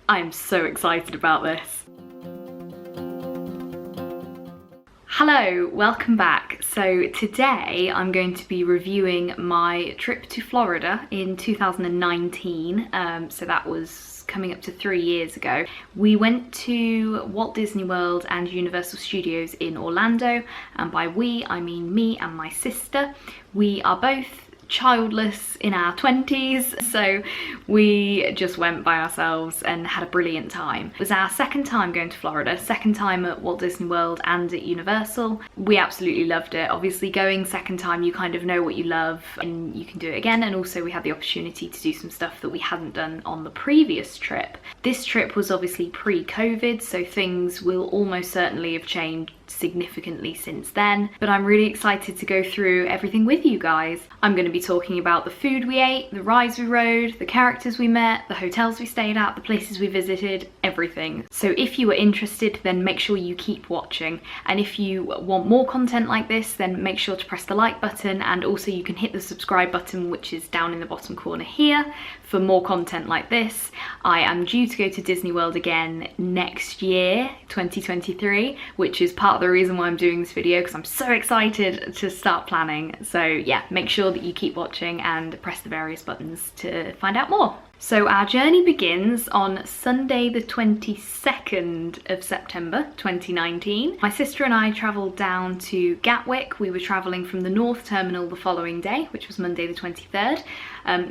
I'm so excited about this. Hello, welcome back. So today I'm going to be reviewing my trip to Florida in 2019. So that was coming up to 3 years ago. We went to Walt Disney World and Universal Studios in Orlando, and by we I mean me and my sister. We are both childless in our 20s, so we just went by ourselves and had a brilliant time. It was our second time going to Florida, second time at Walt Disney World and at Universal. We absolutely loved it. Obviously going second time, you kind of know what you love and you can do it again, and also we had the opportunity to do some stuff that we hadn't done on the previous trip. This trip was obviously pre-COVID, so things will almost certainly have changed significantly since then, but I'm really excited to go through everything with you guys. I'm going to be talking about the food we ate, the rides we rode, the characters we met, the hotels we stayed at, the places we visited, everything. So if you are interested, then make sure you keep watching, and if you want more content like this, then make sure to press the like button, and also you can hit the subscribe button, which is down in the bottom corner here, for more content like this. I am due to go to Disney World again next year, 2023, which is part of the reason why I'm doing this video, because I'm so excited to start planning. So yeah, make sure that you keep watching and press the various buttons to find out more. So our journey begins on Sunday the 22nd of September 2019. My sister and I travelled down to Gatwick. We were travelling from the North Terminal the following day, which was Monday the 23rd.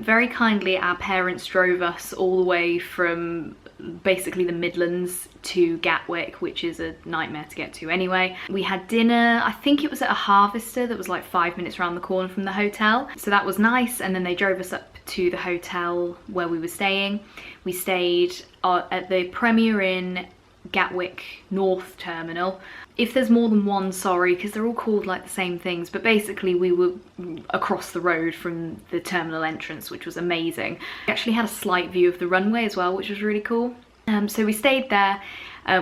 Very kindly, our parents drove us all the way from basically the Midlands to Gatwick, which is a nightmare to get to anyway. We had dinner, I think it was at a Harvester that was like 5 minutes around the corner from the hotel, so that was nice, and then they drove us up to the hotel where we were staying. We stayed at the Premier Inn Gatwick North Terminal. If there's more than one, sorry, because they're all called like the same things, but basically we were across the road from the terminal entrance, which was amazing. We actually had a slight view of the runway as well, which was really cool. So we stayed there.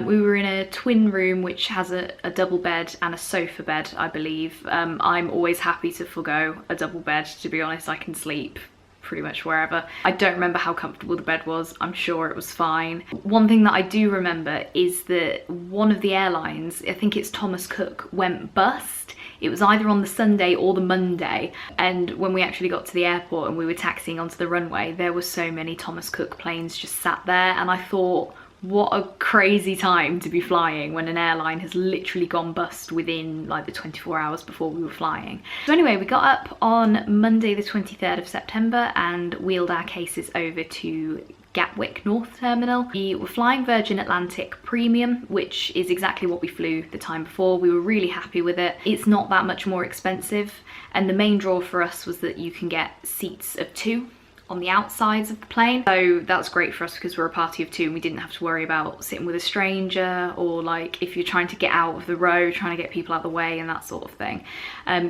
We were in a twin room which has a double bed and a sofa bed, I believe. I'm always happy to forgo a double bed, to be honest. I can sleep pretty much wherever. I don't remember how comfortable the bed was. I'm sure it was fine. One thing that I do remember is that one of the airlines, I think it's Thomas Cook, went bust. It was either on the Sunday or the Monday, and when we actually got to the airport and we were taxiing onto the runway, there were so many Thomas Cook planes just sat there, and I thought, what a crazy time to be flying when an airline has literally gone bust within like the 24 hours before we were flying. So anyway, we got up on Monday the 23rd of September and wheeled our cases over to Gatwick North Terminal. We were flying Virgin Atlantic Premium, which is exactly what we flew the time before. We were really happy with it. It's not that much more expensive, and the main draw for us was that you can get seats of 2 on the outsides of the plane, so that's great for us because we're a party of 2 and we didn't have to worry about sitting with a stranger, or like if you're trying to get out of the row, trying to get people out of the way and that sort of thing.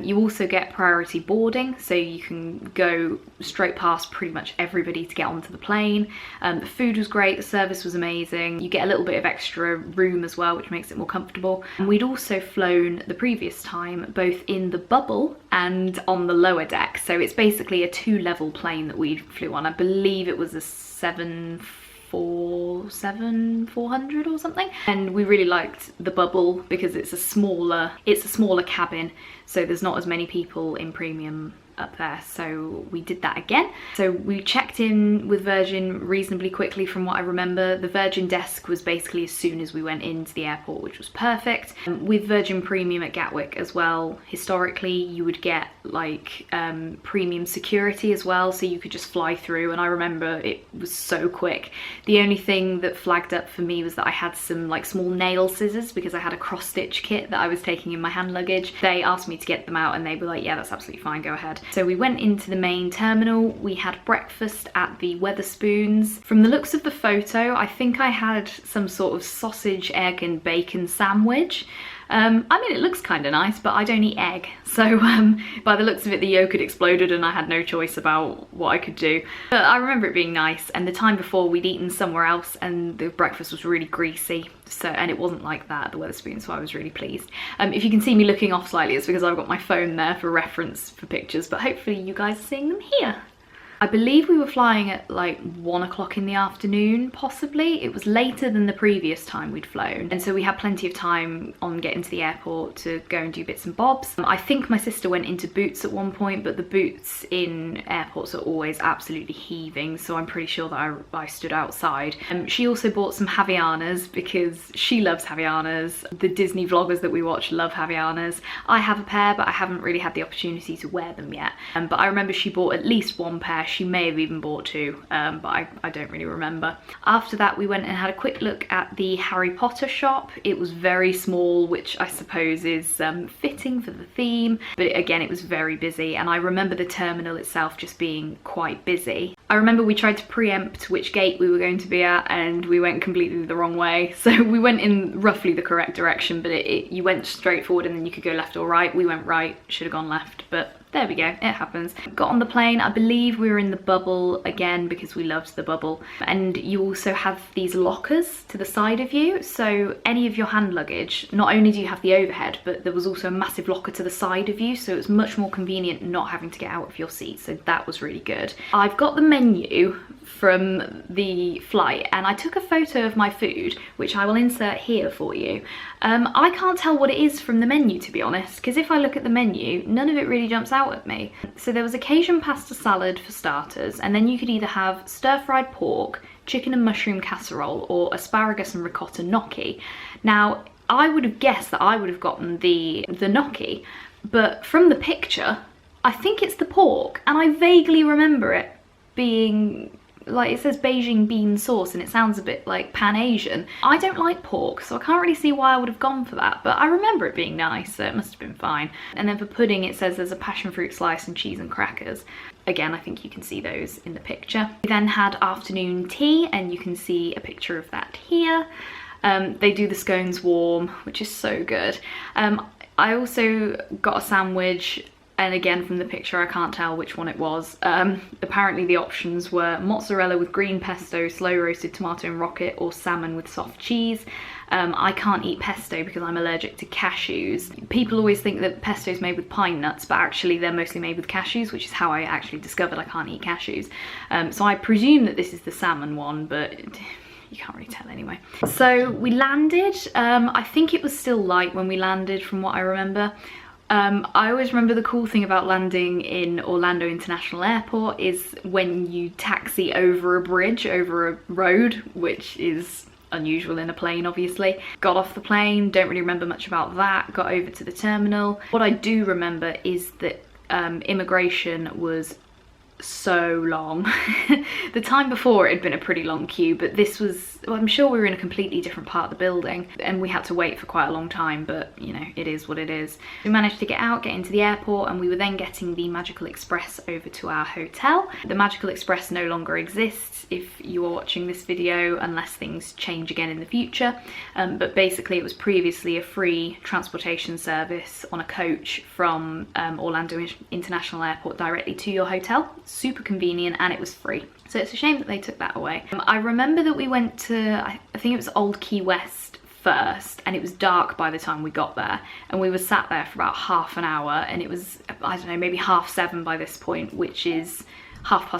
You also get priority boarding, so you can go straight past pretty much everybody to get onto the plane. The food was great, the service was amazing. You get a little bit of extra room as well, which makes it more comfortable. And we'd also flown the previous time both in the bubble and on the lower deck, so it's basically a 2-level plane that we flew on. I believe it was a 747-400 or something, and we really liked the bubble because it's a smaller cabin, so there's not as many people in premium up there, so we did that again. So we checked in with Virgin reasonably quickly from what I remember. The Virgin desk was basically as soon as we went into the airport, which was perfect. With Virgin Premium at Gatwick as well, historically you would get like premium security as well, so you could just fly through, and I remember it was so quick. The only thing that flagged up for me was that I had some like small nail scissors because I had a cross stitch kit that I was taking in my hand luggage. They asked me to get them out and they were like, yeah, that's absolutely fine, go ahead. So we went into the main terminal. We had breakfast at the Wetherspoons. From the looks of the photo, I think I had some sort of sausage, egg and bacon sandwich. I mean, it looks kind of nice, but I don't eat egg, so by the looks of it the yolk had exploded and I had no choice about what I could do. But I remember it being nice, and the time before we'd eaten somewhere else and the breakfast was really greasy, so, and it wasn't like that at the Wetherspoons, so I was really pleased. If you can see me looking off slightly, it's because I've got my phone there for reference for pictures, but hopefully you guys are seeing them here. I believe we were flying at like 1 o'clock in the afternoon, possibly. It was later than the previous time we'd flown. And so we had plenty of time on getting to the airport to go and do bits and bobs. I think my sister went into Boots at one point, but the Boots in airports are always absolutely heaving. So I'm pretty sure that I stood outside. She also bought some Havaianas because she loves Havaianas. The Disney vloggers that we watch love Havaianas. I have a pair, but I haven't really had the opportunity to wear them yet. But I remember she bought at least one pair. She may have even bought two, but I don't really remember. After that, we went and had a quick look at the Harry Potter shop. It was very small, which I suppose is fitting for the theme, but again, it was very busy, and I remember the terminal itself just being quite busy. I remember we tried to preempt which gate we were going to be at, and we went completely the wrong way. So we went in roughly the correct direction, but you went straight forward and then you could go left or right. We went right, should have gone left, but there we go, it happens. Got on the plane, I believe we were in the bubble again because we loved the bubble. And you also have these lockers to the side of you. So any of your hand luggage, not only do you have the overhead, but there was also a massive locker to the side of you. So it was much more convenient not having to get out of your seat. So that was really good. I've got the menu from the flight and I took a photo of my food, which I will insert here for you. I can't tell what it is from the menu, to be honest, because if I look at the menu, none of it really jumps out at me. So there was a Cajun pasta salad for starters, and then you could either have stir-fried pork, chicken and mushroom casserole, or asparagus and ricotta gnocchi. Now, I would have guessed that I would have gotten the gnocchi, but from the picture, I think it's the pork, and I vaguely remember it being, like, it says Beijing bean sauce and it sounds a bit like Pan-Asian. I don't like pork, so I can't really see why I would have gone for that, but I remember it being nice, so it must have been fine. And then for pudding, it says there's a passion fruit slice and cheese and crackers. Again, I think you can see those in the picture. We then had afternoon tea, and you can see a picture of that here. They do the scones warm, which is so good. I also got a sandwich, and again, from the picture, I can't tell which one it was. Apparently the options were mozzarella with green pesto, slow roasted tomato and rocket, or salmon with soft cheese. I can't eat pesto because I'm allergic to cashews. People always think that pesto is made with pine nuts, but actually they're mostly made with cashews, which is how I actually discovered I can't eat cashews. So I presume that this is the salmon one, but you can't really tell anyway. So we landed. I think it was still light when we landed from what I remember. I always remember the cool thing about landing in Orlando International Airport is when you taxi over a bridge, over a road, which is unusual in a plane, obviously. Got off the plane, don't really remember much about that, got over to the terminal. What I do remember is that immigration was so long. The time before it had been a pretty long queue, but this was, well, I'm sure we were in a completely different part of the building and we had to wait for quite a long time, but you know, it is what it is. We managed to get out, get into the airport, and we were then getting the Magical Express over to our hotel. The Magical Express no longer exists if you are watching this video, unless things change again in the future, but basically it was previously a free transportation service on a coach from Orlando International Airport directly to your hotel. Super convenient, and it was free, so it's a shame that they took that away. I remember that we went to, I think it was Old Key West first, and it was dark by the time we got there, and we were sat there for about half an hour, and it was, I don't know, maybe 7:30 by this point, which is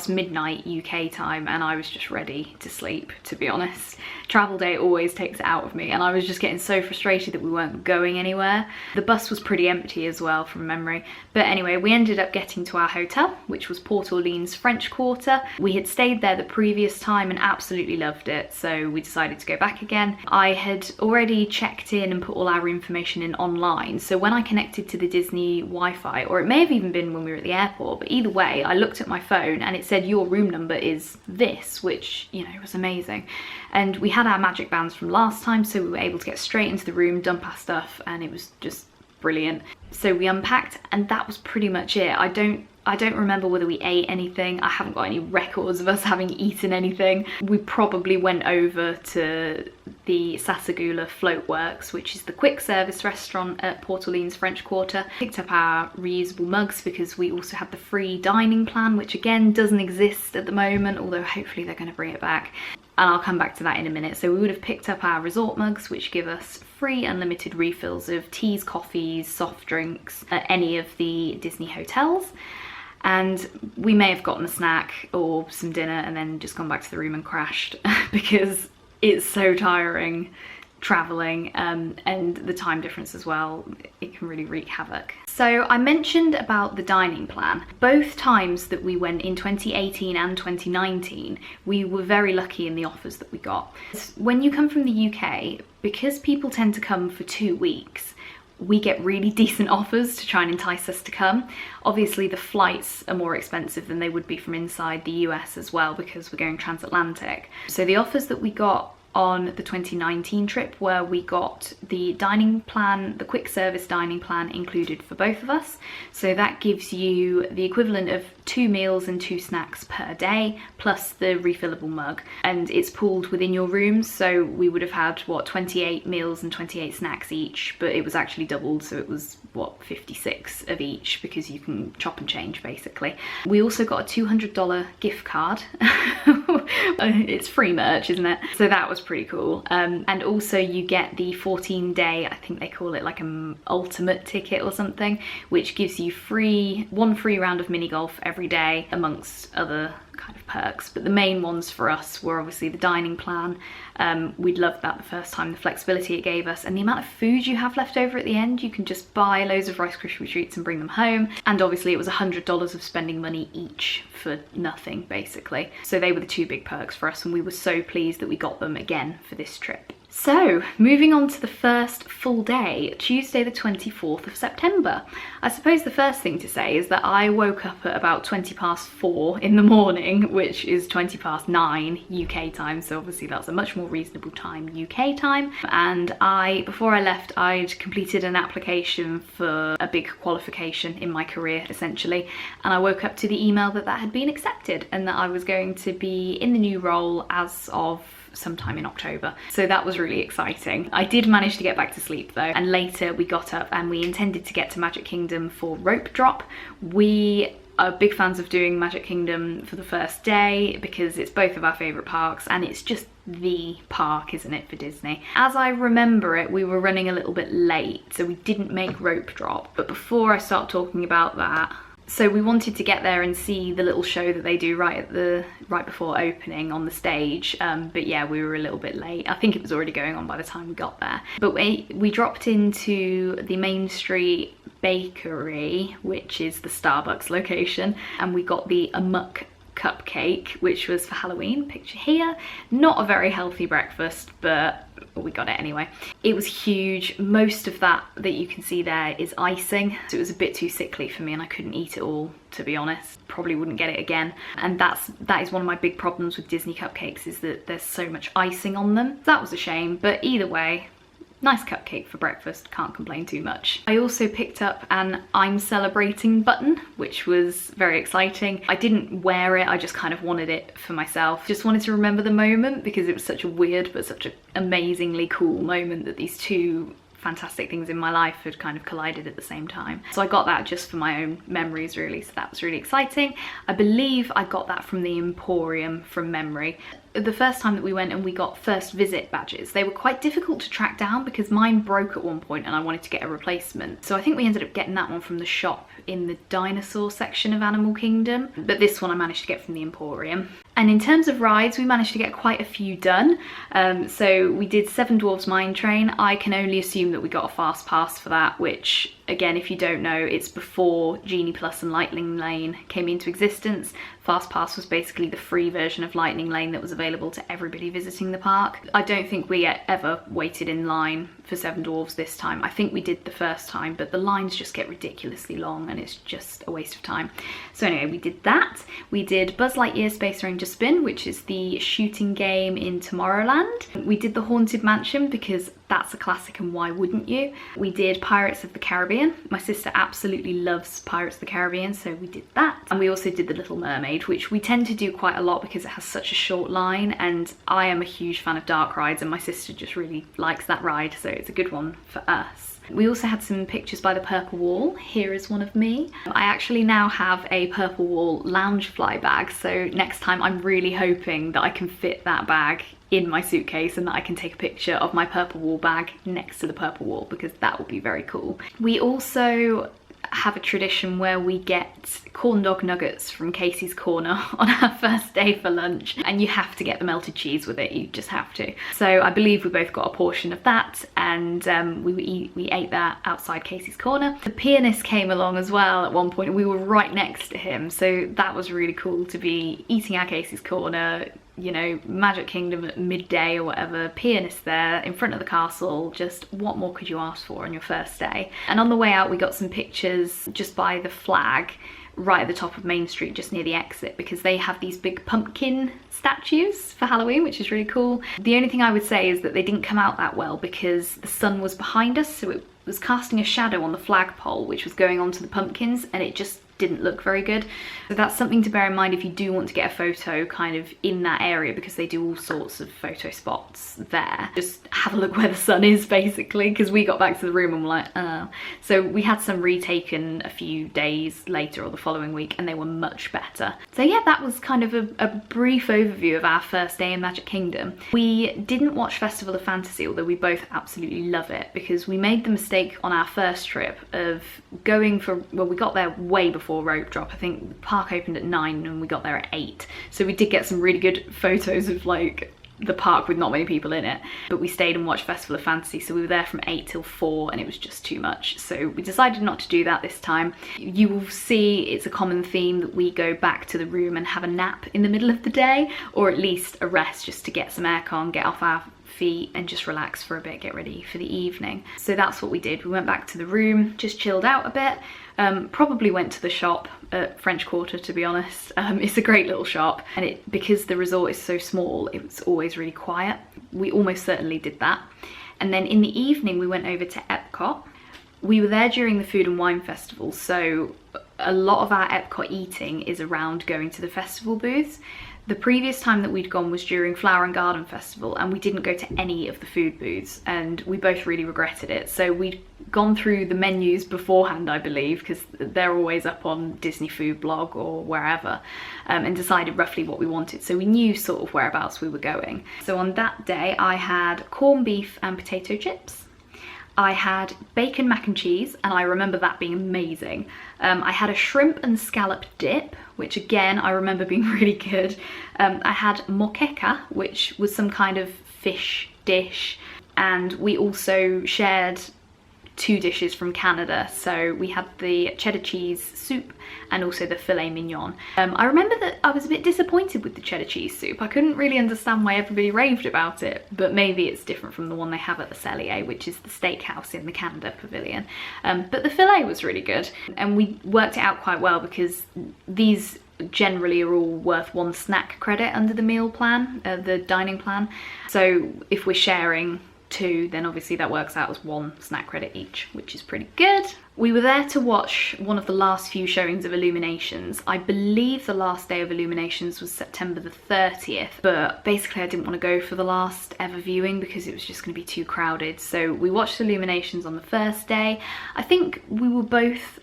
midnight UK time, and I was just ready to sleep, to be honest. Travel day always takes it out of me, and I was just getting so frustrated that we weren't going anywhere. The bus was pretty empty as well, from memory. But anyway, we ended up getting to our hotel, which was Port Orleans French Quarter. We had stayed there the previous time and absolutely loved it, so we decided to go back again. I had already checked in and put all our information in online, so when I connected to the Disney Wi-Fi, or it may have even been when we were at the airport, but either way, I looked at my phone and it said your room number is this, which, you know, was amazing. And we had our magic bands from last time, so we were able to get straight into the room, dump our stuff, and it was just brilliant. So we unpacked, and that was pretty much it. I don't remember whether we ate anything. I haven't got any records of us having eaten anything. We probably went over to the Sasagula Floatworks, which is the quick service restaurant at Port Orleans French Quarter. Picked up our reusable mugs because we also had the free dining plan, which again doesn't exist at the moment, although hopefully they're going to bring it back. And I'll come back to that in a minute. So we would have picked up our resort mugs, which give us free unlimited refills of teas, coffees, soft drinks at any of the Disney hotels. and we may have gotten a snack or some dinner and then just gone back to the room and crashed because it's so tiring traveling, and the time difference as well, it can really wreak havoc. So I mentioned about the dining plan. Both times that we went in 2018 and 2019, we were very lucky in the offers that we got. When you come from the UK, because people tend to come for 2 weeks, we get really decent offers to try and entice us to come. Obviously the flights are more expensive than they would be from inside the US as well, because we're going transatlantic. So the offers that we got on the 2019 trip, where we got the dining plan, the quick service dining plan included for both of us. So that gives you the equivalent of 2 meals and 2 snacks per day, plus the refillable mug. And it's pooled within your rooms, so we would have had, what, 28 meals and 28 snacks each, but it was actually doubled, so it was, what, 56 of each, because you can chop and change, basically. We also got a $200 gift card. It's free merch, isn't it? So that was pretty cool. And also you get the 14-day, I think they call it like an ultimate ticket or something, which gives you one free round of mini golf every day, amongst other kind of perks. But the main ones for us were obviously the dining plan. We'd loved that the first time, the flexibility it gave us, and the amount of food you have left over at the end. You can just buy loads of Rice Krispie treats and bring them home. And obviously it was $100 of spending money each for nothing, basically. So they were the 2 big perks for us, and we were so pleased that we got them again for this trip. So, moving on to the first full day, Tuesday the 24th of September. I suppose the first thing to say is that I woke up at about 4:20 in the morning, which is 9:20 UK time, so obviously that's a much more reasonable time UK time. And before I left, I'd completed an application for a big qualification in my career, essentially, and I woke up to the email that had been accepted and that I was going to be in the new role as of sometime in October. So that was really exciting. I did manage to get back to sleep though, and later we got up and we intended to get to Magic Kingdom for rope drop. We are big fans of doing Magic Kingdom for the first day because it's both of our favourite parks, and it's just the park, isn't it, for Disney. As I remember it, we were running a little bit late, so we didn't make rope drop. But before I start talking about that, so we wanted to get there and see the little show that they do right before opening on the stage, but yeah, we were a little bit late. I think it was already going on by the time we got there. But we dropped into the Main Street Bakery, which is the Starbucks location, and we got the Amok cupcake, which was for Halloween, picture here. Not a very healthy breakfast, but we got it anyway. It was huge. Most of that you can see there is icing, so it was a bit too sickly for me and I couldn't eat it all, to be honest. Probably wouldn't get it again. And that is one of my big problems with Disney cupcakes, is that there's so much icing on them. That was a shame, but either way, nice cupcake for breakfast, can't complain too much. I also picked up an I'm celebrating button, which was very exciting. I didn't wear it, I just kind of wanted it for myself. Just wanted to remember the moment because it was such a weird but such an amazingly cool moment that these two fantastic things in my life had kind of collided at the same time. So I got that just for my own memories really, so that was really exciting. I believe I got that from the Emporium from memory. The first time that we went and we got first visit badges, they were quite difficult to track down because mine broke at one point and I wanted to get a replacement. So I think we ended up getting that one from the shop in the dinosaur section of Animal Kingdom, but this one I managed to get from the Emporium. And in terms of rides, we managed to get quite a few done. So we did Seven Dwarfs Mine Train. I can only assume that we got a fast pass for that, which again, if you don't know, it's before Genie Plus and Lightning Lane came into existence. Fast Pass was basically the free version of Lightning Lane that was available to everybody visiting the park. I don't think we ever waited in line for Seven Dwarfs this time. I think we did the first time, but the lines just get ridiculously long and it's just a waste of time. So anyway, we did that. We did Buzz Lightyear Space Ranger Spin, which is the shooting game in Tomorrowland. We did the Haunted Mansion because that's a classic and why wouldn't you? We did Pirates of the Caribbean. My sister absolutely loves Pirates of the Caribbean, so we did that. And we also did The Little Mermaid, which we tend to do quite a lot because it has such a short line, and I am a huge fan of dark rides and my sister just really likes that ride, so it's a good one for us. We also had some pictures by the Purple Wall. Here is one of me. I actually now have a Purple Wall Loungefly bag, so next time I'm really hoping that I can fit that bag in my suitcase and that I can take a picture of my Purple Wall bag next to the Purple Wall, because that would be very cool. We also have a tradition where we get corn dog nuggets from Casey's Corner on our first day for lunch, and you have to get the melted cheese with it, you just have to. So I believe we both got a portion of that, and we ate that outside Casey's Corner. The pianist came along as well at one point, and we were right next to him, so that was really cool to be eating our Casey's Corner, you know, Magic Kingdom at midday or whatever, pianist there in front of the castle. Just what more could you ask for on your first day? And on the way out we got some pictures just by the flag right at the top of Main Street, just near the exit, because they have these big pumpkin statues for Halloween, which is really cool. The only thing I would say is that they didn't come out that well because the sun was behind us, so it was casting a shadow on the flagpole which was going onto the pumpkins, and it just didn't look very good. So that's something to bear in mind if you do want to get a photo kind of in that area, because they do all sorts of photo spots there. Just have a look where the sun is, basically, because we got back to the room and were like, oh. So we had some retaken a few days later or the following week, and they were much better. So yeah, that was kind of a brief overview of our first day in Magic Kingdom. We didn't watch Festival of Fantasy, although we both absolutely love it, because we made the mistake on our first trip of going for, well, we got there way before rope drop. I think the park opened at 9 and we got there at 8, so we did get some really good photos of like the park with not many people in it, but we stayed and watched Festival of Fantasy, so we were there from 8 till 4 and it was just too much, so we decided not to do that this time. You will see it's a common theme that we go back to the room and have a nap in the middle of the day, or at least a rest, just to get some aircon, get off our feet and just relax for a bit, get ready for the evening. So that's what we did. We went back to the room, just chilled out a bit. Probably went to the shop at French Quarter, to be honest. It's a great little shop, and because the resort is so small, it was always really quiet. We almost certainly did that. And then in the evening we went over to Epcot. We were there during the Food and Wine Festival, so a lot of our Epcot eating is around going to the festival booths. The previous time that we'd gone was during Flower and Garden Festival, and we didn't go to any of the food booths, and we both really regretted it. So we'd gone through the menus beforehand, I believe, because they're always up on Disney Food Blog or wherever, and decided roughly what we wanted. So we knew sort of whereabouts we were going. So on that day I had corned beef and potato chips. I had bacon mac and cheese, and I remember that being amazing. I had a shrimp and scallop dip, which again I remember being really good. I had moqueca, which was some kind of fish dish, and we also shared 2 dishes from Canada. So we had the cheddar cheese soup and also the filet mignon. I remember that I was a bit disappointed with the cheddar cheese soup. I couldn't really understand why everybody raved about it, but maybe it's different from the one they have at the Cellier, which is the steakhouse in the Canada Pavilion. But the filet was really good, and we worked it out quite well because these generally are all worth 1 snack credit under the meal plan, the dining plan. So if we're sharing 2, then obviously that works out as 1 snack credit each, which is pretty good. We were there to watch one of the last few showings of Illuminations. I believe the last day of Illuminations was September the 30th, but basically I didn't want to go for the last ever viewing because it was just going to be too crowded. So we watched Illuminations on the first day. I think we were both,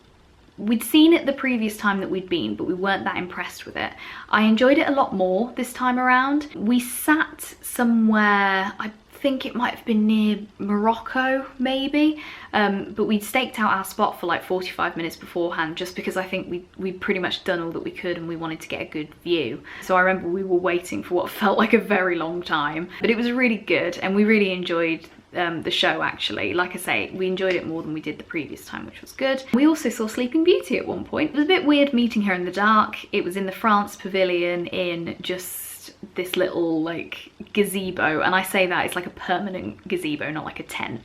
we'd seen it the previous time that we'd been, but we weren't that impressed with it. I enjoyed it a lot more this time around. We sat somewhere, I think it might have been near Morocco maybe, but we'd staked out our spot for like 45 minutes beforehand, just because I think we'd pretty much done all that we could and we wanted to get a good view. So I remember we were waiting for what felt like a very long time, but it was really good and we really enjoyed the show actually. Like I say, we enjoyed it more than we did the previous time, which was good. We also saw Sleeping Beauty at one point. It was a bit weird meeting her in the dark. It was in the France Pavilion in just this little like gazebo, and I say that it's like a permanent gazebo, not like a tent,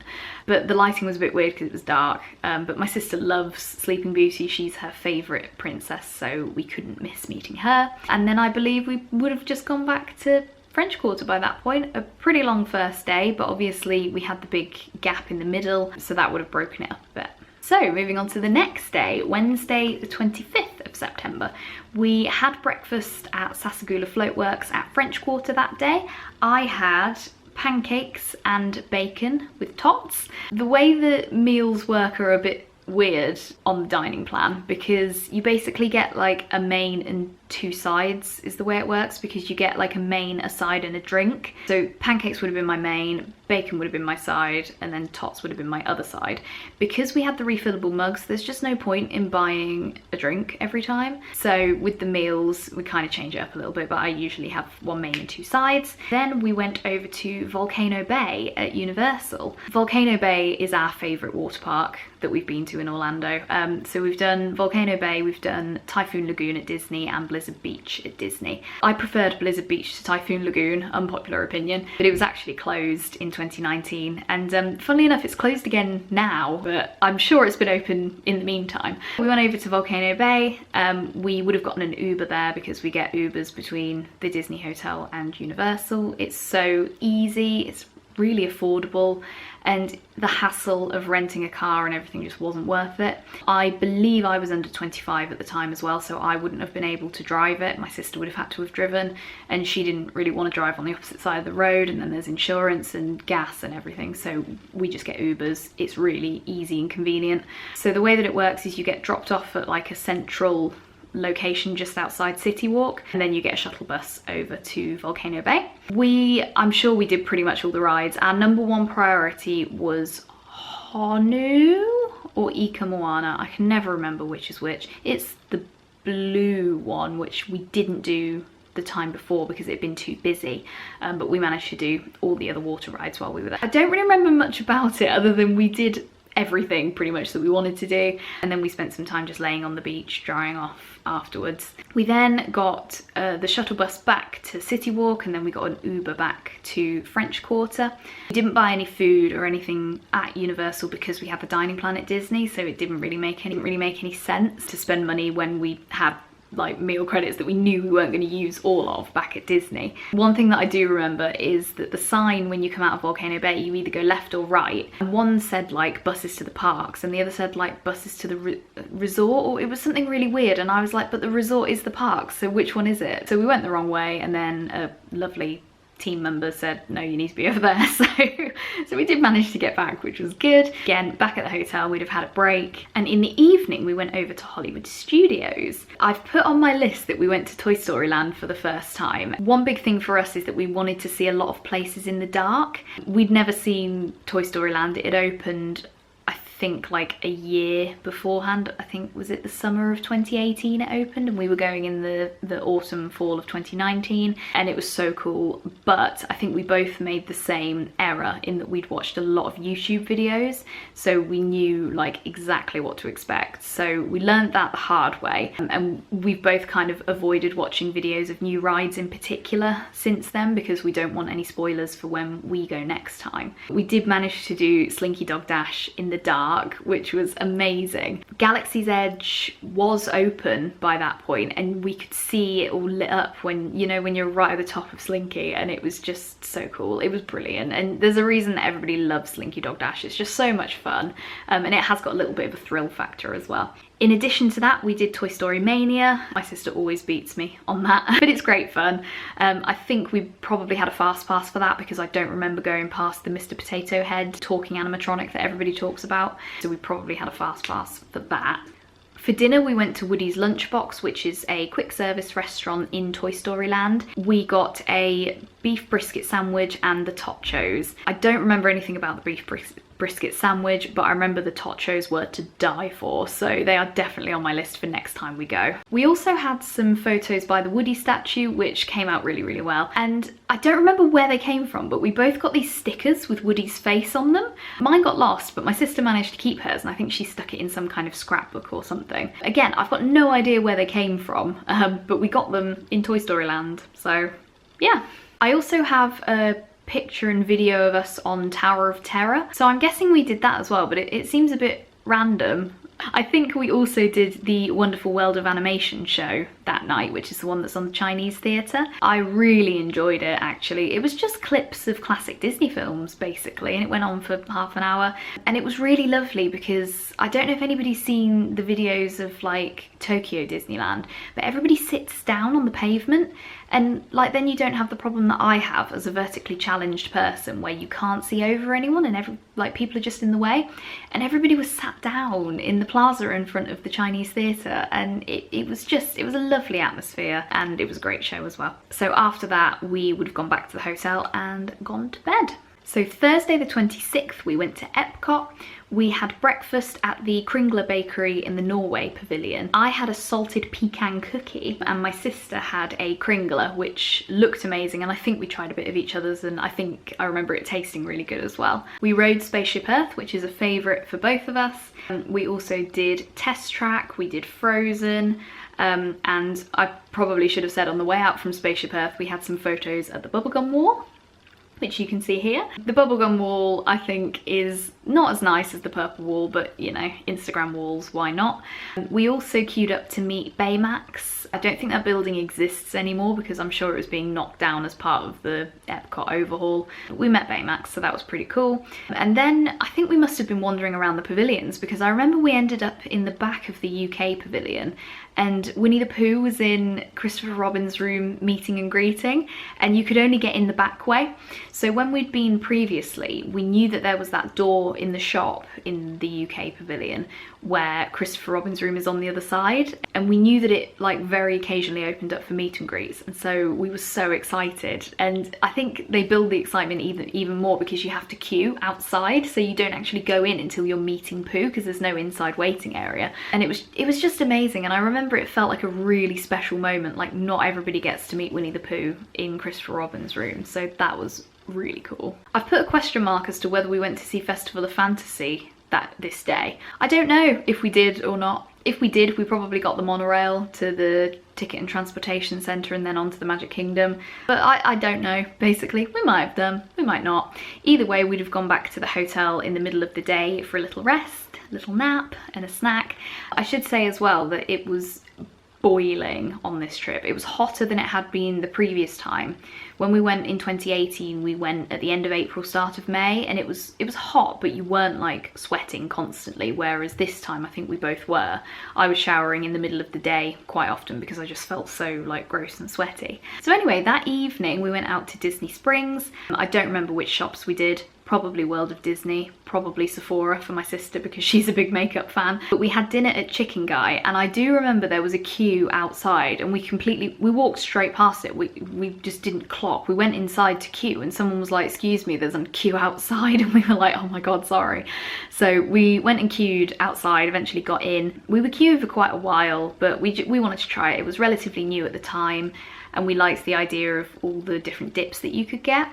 but the lighting was a bit weird because it was dark, but my sister loves Sleeping Beauty. She's her favourite princess, so we couldn't miss meeting her. And then I believe we would have just gone back to French Quarter by that point. A pretty long first day, but obviously we had the big gap in the middle, so that would have broken it up a bit. So moving on to the next day, Wednesday the 25th of September, we had breakfast at Sassagoula Floatworks at French Quarter that day. I had pancakes and bacon with tots. The way the meals work are a bit weird on the dining plan because you basically get like a main and two sides is the way it works, because you get like a main, a side and a drink. So pancakes would have been my main, bacon would have been my side, and then tots would have been my other side. Because we had the refillable mugs, there's just no point in buying a drink every time. So with the meals, we kind of change it up a little bit, but I usually have one main and two sides. Then we went over to Volcano Bay at Universal. Volcano Bay is our favourite water park that we've been to in Orlando. So we've done Volcano Bay, we've done Typhoon Lagoon at Disney, and Blizzard Beach at Disney. I preferred Blizzard Beach to Typhoon Lagoon, unpopular opinion, but it was actually closed in 2019, and funnily enough it's closed again now, but I'm sure it's been open in the meantime. We went over to Volcano Bay. We would have gotten an Uber there because we get Ubers between the Disney Hotel and Universal. It's so easy, it's really affordable, and the hassle of renting a car and everything just wasn't worth it. I believe I was under 25 at the time as well, so I wouldn't have been able to drive it. My sister would have had to have driven, and she didn't really want to drive on the opposite side of the road, and then there's insurance and gas and everything, so we just get Ubers. It's really easy and convenient. So the way that it works is you get dropped off at like a central location just outside City Walk, and then you get a shuttle bus over to Volcano Bay. I'm sure we did pretty much all the rides. Our number one priority was Honu or Ika Moana. I can never remember which is which. It's the blue one, which we didn't do the time before because it had been too busy, but we managed to do all the other water rides while we were there. I don't really remember much about it other than we did everything pretty much that we wanted to do, and then we spent some time just laying on the beach drying off afterwards. We then got the shuttle bus back to City Walk, and then we got an Uber back to French Quarter. We didn't buy any food or anything at Universal because we had the dining plan at Disney, so it didn't really make any sense to spend money when we had like meal credits that we knew we weren't going to use all of back at Disney. One thing that I do remember is that the sign when you come out of Volcano Bay, you either go left or right, and one said like buses to the parks and the other said like buses to the resort, or it was something really weird, and I was like, but the resort is the park, so which one is it? So we went the wrong way, and then a lovely team member said, no, you need to be over there. So we did manage to get back, which was good. Again, back at the hotel, we'd have had a break, and in the evening we went over to Hollywood Studios. I've put on my list that we went to Toy Story Land for the first time. One big thing for us is that we wanted to see a lot of places in the dark. We'd never seen Toy Story Land. It had opened, I think, like a year beforehand. I think, was it the summer of 2018 it opened, and we were going in the autumn, fall of 2019, and it was so cool. But I think we both made the same error in that we'd watched a lot of YouTube videos, so we knew like exactly what to expect. So we learned that the hard way, and we've both kind of avoided watching videos of new rides in particular since then because we don't want any spoilers for when we go next time. We did manage to do Slinky Dog Dash in the dark, which was amazing. Galaxy's Edge was open by that point, and we could see it all lit up when, you know, when you're right at the top of Slinky, and it was just so cool. It was brilliant, and there's a reason that everybody loves Slinky Dog Dash. It's just so much fun, and it has got a little bit of a thrill factor as well. In addition to that, we did Toy Story Mania. My sister always beats me on that, but it's great fun. I think we probably had a fast pass for that because I don't remember going past the Mr. Potato Head talking animatronic that everybody talks about. So we probably had a fast pass for that. For dinner, we went to Woody's Lunchbox, which is a quick service restaurant in Toy Story Land. We got a beef brisket sandwich and the tachos. I don't remember anything about the beef brisket sandwich, but I remember the tachos were to die for, so they are definitely on my list for next time we go. We also had some photos by the Woody statue, which came out really, really well. And I don't remember where they came from, but we both got these stickers with Woody's face on them. Mine got lost, but my sister managed to keep hers, and I think she stuck it in some kind of scrapbook or something. Again, I've got no idea where they came from, but we got them in Toy Story Land, so yeah. I also have a picture and video of us on Tower of Terror, so I'm guessing we did that as well, but it seems a bit random. I think we also did the Wonderful World of Animation show that night, which is the one that's on the Chinese theatre. I really enjoyed it, actually. It was just clips of classic Disney films, basically, and it went on for half an hour. And it was really lovely because I don't know if anybody's seen the videos of like Tokyo Disneyland, but everybody sits down on the pavement, And like then you don't have the problem that I have as a vertically challenged person, where you can't see over anyone and people are just in the way. And everybody was sat down in the plaza in front of the Chinese theatre, and it was a lovely atmosphere, and it was a great show as well. So after that we would have gone back to the hotel and gone to bed. So Thursday the 26th we went to Epcot. We had breakfast at the Kringler Bakery in the Norway Pavilion. I had a salted pecan cookie and my sister had a Kringler, which looked amazing, and I think we tried a bit of each other's, and I think I remember it tasting really good as well. We rode Spaceship Earth, which is a favourite for both of us. We also did Test Track, we did Frozen, and I probably should have said on the way out from Spaceship Earth we had some photos at the Bubblegum Wall, which you can see here. The Bubblegum Wall I think is not as nice as the Purple Wall, but you know, Instagram walls, why not? We also queued up to meet Baymax. I don't think that building exists anymore because I'm sure it was being knocked down as part of the Epcot overhaul. We met Baymax, so that was pretty cool. And then I think we must have been wandering around the pavilions, because I remember we ended up in the back of the UK pavilion and Winnie the Pooh was in Christopher Robin's room meeting and greeting, and you could only get in the back way. So when we'd been previously, we knew that there was that door in the shop in the UK pavilion where Christopher Robin's room is on the other side, and we knew that it like very occasionally opened up for meet and greets, and so we were so excited. And I think they build the excitement even more because you have to queue outside, so you don't actually go in until you're meeting Pooh because there's no inside waiting area. And it was just amazing, and I remember it felt like a really special moment. Like not everybody gets to meet Winnie the Pooh in Christopher Robin's room, so that was really cool. I've put a question mark as to whether we went to see Festival of Fantasy this day. I don't know if we did or not. If we did, we probably got the monorail to the Ticket and Transportation Centre and then onto the Magic Kingdom. But I don't know, basically. We might have done, we might not. Either way, we'd have gone back to the hotel in the middle of the day for a little rest, a little nap and a snack. I should say as well that it was boiling on this trip. It was hotter than it had been the previous time. When we went in 2018, we went at the end of April, start of May, and it was hot, but you weren't like sweating constantly, whereas this time I think we both were. I was showering in the middle of the day quite often because I just felt so like gross and sweaty. So anyway, that evening we went out to Disney Springs. I don't remember which shops we did. Probably World of Disney, probably Sephora for my sister because she's a big makeup fan. But we had dinner at Chicken Guy, and I do remember there was a queue outside, and we walked straight past it. We just didn't clock. We went inside to queue and someone was like, excuse me, there's a queue outside, and we were like, oh my god, sorry. So we went and queued outside, eventually got in. We were queuing for quite a while, but we wanted to try it. It was relatively new at the time, and we liked the idea of all the different dips that you could get.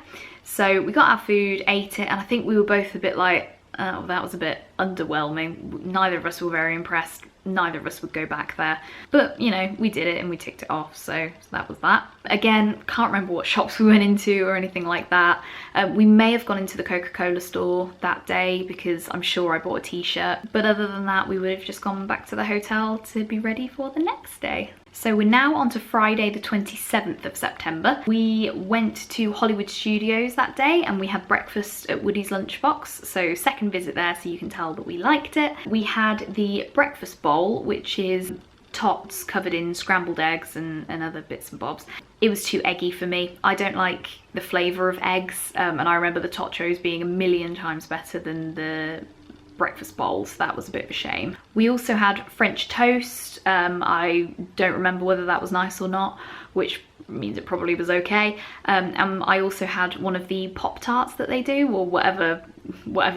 So we got our food, ate it, and I think we were both a bit like, oh, that was a bit underwhelming. Neither of us were very impressed. Neither of us would go back there. But, you know, we did it and we ticked it off, so that was that. Again, can't remember what shops we went into or anything like that. We may have gone into the Coca-Cola store that day because I'm sure I bought a t-shirt. But other than that, we would have just gone back to the hotel to be ready for the next day. So we're now on to Friday the 27th of September. We went to Hollywood Studios that day and we had breakfast at Woody's Lunchbox. So second visit there, so you can tell that we liked it. We had the breakfast bowl, which is tots covered in scrambled eggs and other bits and bobs. It was too eggy for me. I don't like the flavour of eggs, and I remember the totchos being a million times better than the breakfast bowls. That was a bit of a shame. We also had French toast. I don't remember whether that was nice or not, which means it probably was okay. And I also had one of the Pop-Tarts that they do, or whatever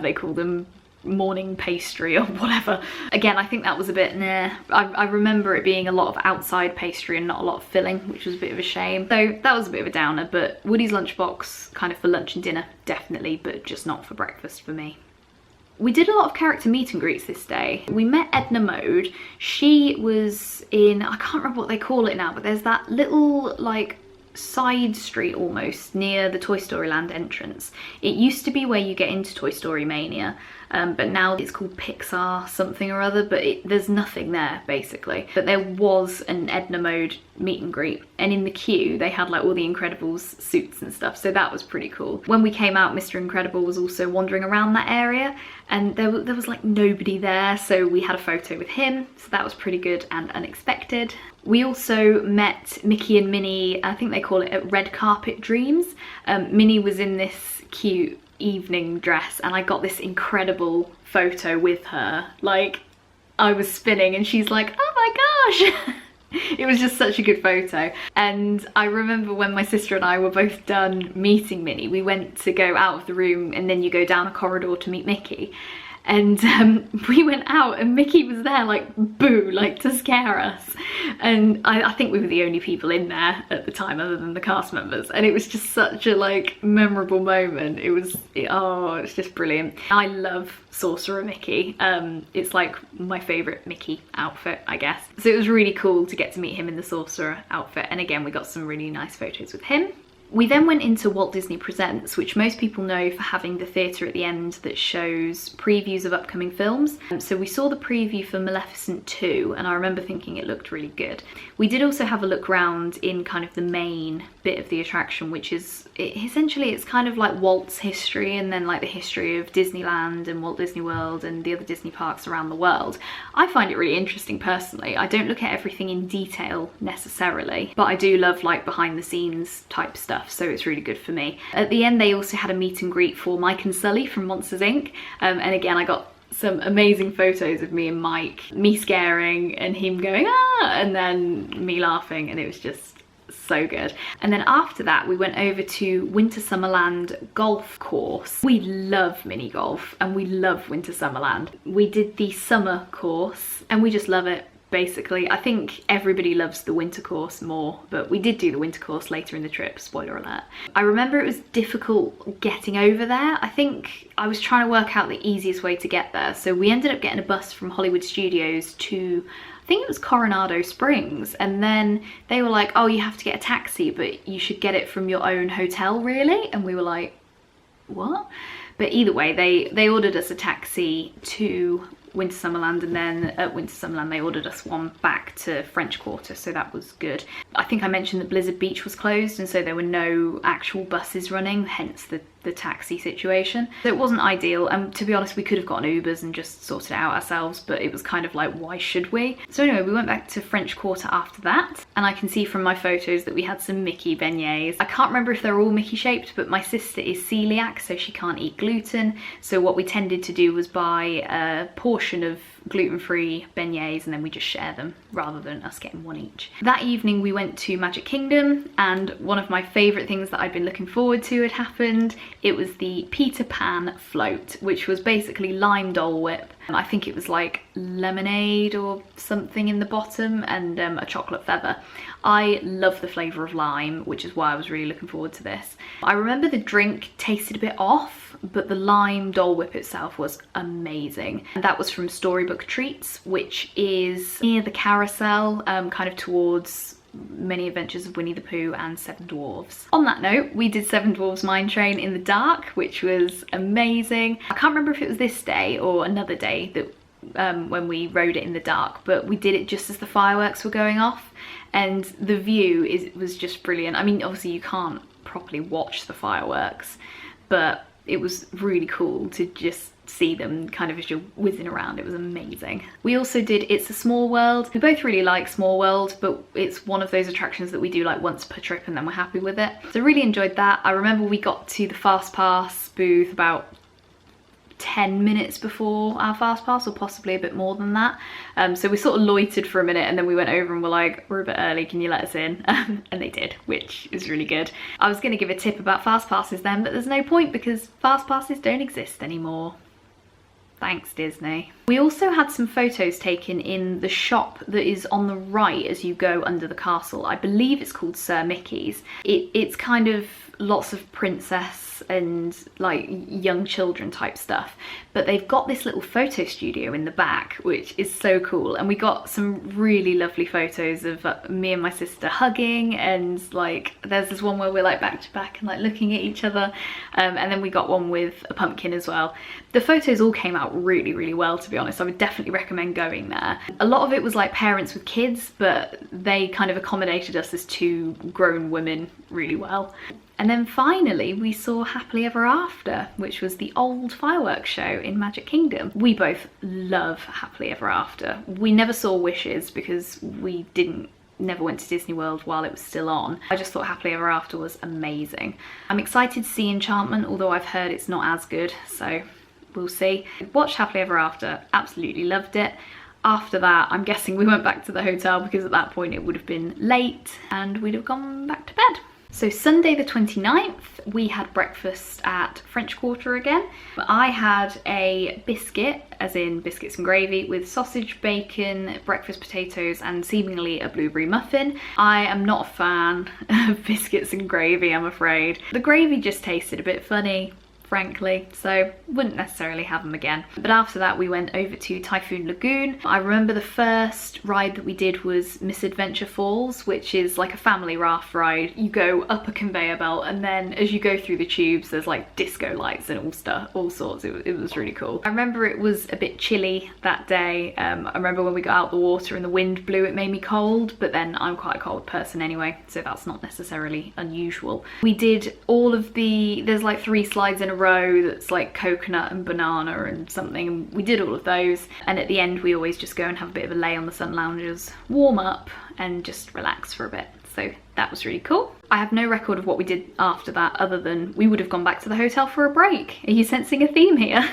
they call them, morning pastry or whatever. Again, I think that was a bit nah. I remember it being a lot of outside pastry and not a lot of filling, which was a bit of a shame. So that was a bit of a downer, but Woody's Lunchbox kind of for lunch and dinner, definitely, but just not for breakfast for me. We did a lot of character meet and greets this day. We met Edna Mode. She was in, I can't remember what they call it now, but there's that little like side street almost near the Toy Story Land entrance. It used to be where you get into Toy Story Mania, but now it's called Pixar something or other, but there's nothing there basically. But there was an Edna Mode meet and greet, and in the queue they had like all the Incredibles suits and stuff, so that was pretty cool. When we came out, Mr. Incredible was also wandering around that area, and there was like nobody there, so we had a photo with him, so that was pretty good and unexpected. We also met Mickey and Minnie, I think they call it at Red Carpet Dreams. Minnie was in this cute evening dress, and I got this incredible photo with her. Like, I was spinning and she's like, oh my gosh. It was just such a good photo. And I remember when my sister and I were both done meeting Minnie, we went to go out of the room, and then you go down a corridor to meet Mickey. And we went out and Mickey was there like, boo, like to scare us. And I think we were the only people in there at the time other than the cast members. And it was just such a like memorable moment. Oh, it's just brilliant. I love Sorcerer Mickey. It's like my favourite Mickey outfit, I guess. So it was really cool to get to meet him in the Sorcerer outfit. And again, we got some really nice photos with him. We then went into Walt Disney Presents, which most people know for having the theatre at the end that shows previews of upcoming films. So we saw the preview for Maleficent 2, and I remember thinking it looked really good. We did also have a look around in kind of the main bit of the attraction, which is essentially it's kind of like Walt's history, and then like the history of Disneyland and Walt Disney World and the other Disney parks around the world. I find it really interesting personally. I don't look at everything in detail necessarily, but I do love like behind the scenes type stuff. So it's really good for me. At the end they also had a meet and greet for Mike and Sully from Monsters Inc. And again I got some amazing photos of me and Mike, me scaring and him going ah, and then me laughing, and it was just so good. And then after that we went over to Winter Summerland golf course. We love mini golf and we love Winter Summerland. We did the summer course and we just love it. Basically, I think everybody loves the winter course more, but we did do the winter course later in the trip, spoiler alert. I remember it was difficult getting over there. I think I was trying to work out the easiest way to get there, so we ended up getting a bus from Hollywood Studios to, I think it was Coronado Springs, and then they were like, oh, you have to get a taxi, but you should get it from your own hotel, really? And we were like, what? But either way, they ordered us a taxi to Winter Summerland, and then at Winter Summerland they ordered us one back to French Quarter, so that was good. I think I mentioned that Blizzard Beach was closed, and so there were no actual buses running, hence the taxi situation. So it wasn't ideal, and to be honest we could have gotten Ubers and just sorted it out ourselves, but it was kind of like, why should we? So anyway, we went back to French Quarter after that, and I can see from my photos that we had some Mickey beignets. I can't remember if they're all Mickey shaped, but my sister is celiac, so she can't eat gluten, so what we tended to do was buy a portion of gluten-free beignets and then we just share them rather than us getting one each. That evening we went to Magic Kingdom, and one of my favourite things that I'd been looking forward to had happened. It was the Peter Pan float, which was basically lime Dole Whip. I think it was like lemonade or something in the bottom, and a chocolate feather. I love the flavour of lime, which is why I was really looking forward to this. I remember the drink tasted a bit off, but the lime Dole Whip itself was amazing. And that was from Storybook Treats, which is near the carousel, kind of towards Many Adventures of Winnie the Pooh and Seven Dwarfs. On that note, we did Seven Dwarfs Mine Train in the dark, which was amazing. I can't remember if it was this day or another day that when we rode it in the dark, but we did it just as the fireworks were going off, and the view was just brilliant. I mean, obviously you can't properly watch the fireworks, but it was really cool to just see them kind of as you're whizzing around. It was amazing. We also did It's a Small World. We both really like Small World, but it's one of those attractions that we do like once per trip and then we're happy with it. So really enjoyed that. I remember we got to the Fast Pass booth about 10 minutes before our Fast Pass, or possibly a bit more than that. So we sort of loitered for a minute and then we went over and were like, we're a bit early, can you let us in? And they did, which is really good. I was going to give a tip about Fast Passes then, but there's no point because Fast Passes don't exist anymore. Thanks, Disney. We also had some photos taken in the shop that is on the right as you go under the castle. I believe it's called Sir Mickey's. It's kind of lots of princess and like young children type stuff, but they've got this little photo studio in the back, which is so cool. And we got some really lovely photos of me and my sister hugging, and like there's this one where we're like back to back and like looking at each other, and then we got one with a pumpkin as well. The photos all came out really well, to be honest. I would definitely recommend going there. A lot of it was like parents with kids, but they kind of accommodated us as two grown women really well. And then finally we saw Happily Ever After, which was the old fireworks show in Magic Kingdom. We both love Happily Ever After. We never saw Wishes because we never went to Disney World while it was still on. I just thought Happily Ever After was amazing. I'm excited to see Enchantment, although I've heard it's not as good, so we'll see. Watched Happily Ever After, absolutely loved it. After that, I'm guessing we went back to the hotel because at that point it would have been late and we'd have gone back to bed. So Sunday the 29th, we had breakfast at French Quarter again. I had a biscuit, as in biscuits and gravy, with sausage, bacon, breakfast potatoes, and seemingly a blueberry muffin. I am not a fan of biscuits and gravy, I'm afraid. The gravy just tasted a bit funny, frankly, so wouldn't necessarily have them again. But after that we went over to Typhoon Lagoon. I remember the first ride that we did was Misadventure Falls, which is like a family raft ride. You go up a conveyor belt and then as you go through the tubes there's like disco lights and all sorts. It was really cool. I remember it was a bit chilly that day. I remember when we got out the water and the wind blew, it made me cold, but then I'm quite a cold person anyway, so that's not necessarily unusual. We did all of there's like 3 slides in a row that's like coconut and banana and something, and we did all of those, and at the end we always just go and have a bit of a lay on the sun loungers, warm up and just relax for a bit. So that was really cool. I have no record of what we did after that other than we would have gone back to the hotel for a break. Are you sensing a theme here?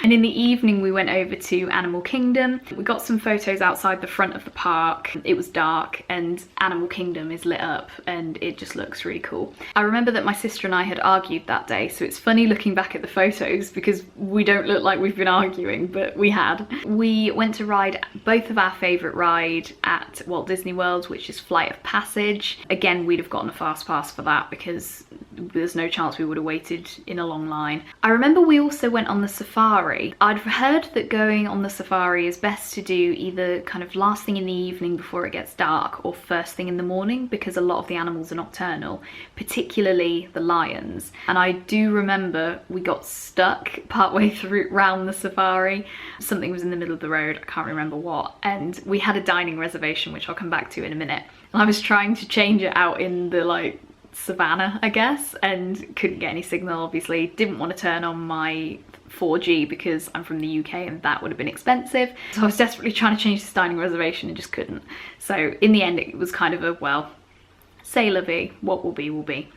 And in the evening we went over to Animal Kingdom. We got some photos outside the front of the park. It was dark and Animal Kingdom is lit up and it just looks really cool. I remember that my sister and I had argued that day, so it's funny looking back at the photos because we don't look like we've been arguing, but we had. We went to ride both of our favourite ride at Walt Disney World, which is Flight of Passage. Again, we'd have gotten a fast pass for that because there's no chance we would have waited in a long line. I remember we also went on the safari. I'd heard that going on the safari is best to do either kind of last thing in the evening before it gets dark or first thing in the morning because a lot of the animals are nocturnal, particularly the lions. And I do remember we got stuck partway through round the safari. Something was in the middle of the road, I can't remember what, and we had a dining reservation, which I'll come back to in a minute. And I was trying to change it out in the like savannah, I guess, and couldn't get any signal, obviously. Didn't want to turn on my 4G because I'm from the UK and that would have been expensive. So I was desperately trying to change this dining reservation and just couldn't. So in the end it was kind of a, well, c'est la vie, what will be will be.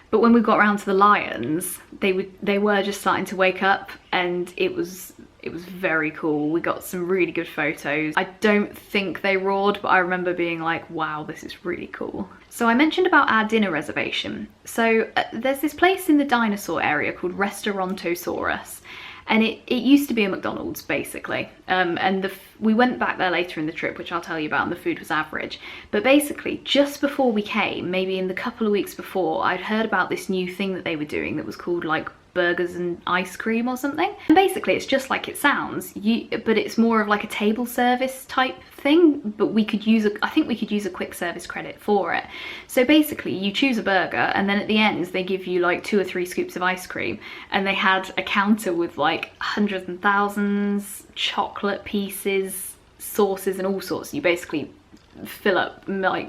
But when we got around to the lions, they were just starting to wake up and it was very cool. We got some really good photos. I don't think they roared, but I remember being like, wow, this is really cool. So I mentioned about our dinner reservation. So there's this place in the dinosaur area called Restaurantosaurus. And it used to be a McDonald's basically, and we went back there later in the trip, which I'll tell you about, and the food was average. But basically just before we came, maybe in the couple of weeks before, I'd heard about this new thing that they were doing that was called like burgers and ice cream or something. And basically it's just like it sounds, but it's more of like a table service type thing, but we could use I think we could use a quick service credit for it. So basically you choose a burger and then at the end they give you like 2 or 3 scoops of ice cream, and they had a counter with like hundreds and thousands, chocolate pieces, sauces and all sorts. You basically fill up, like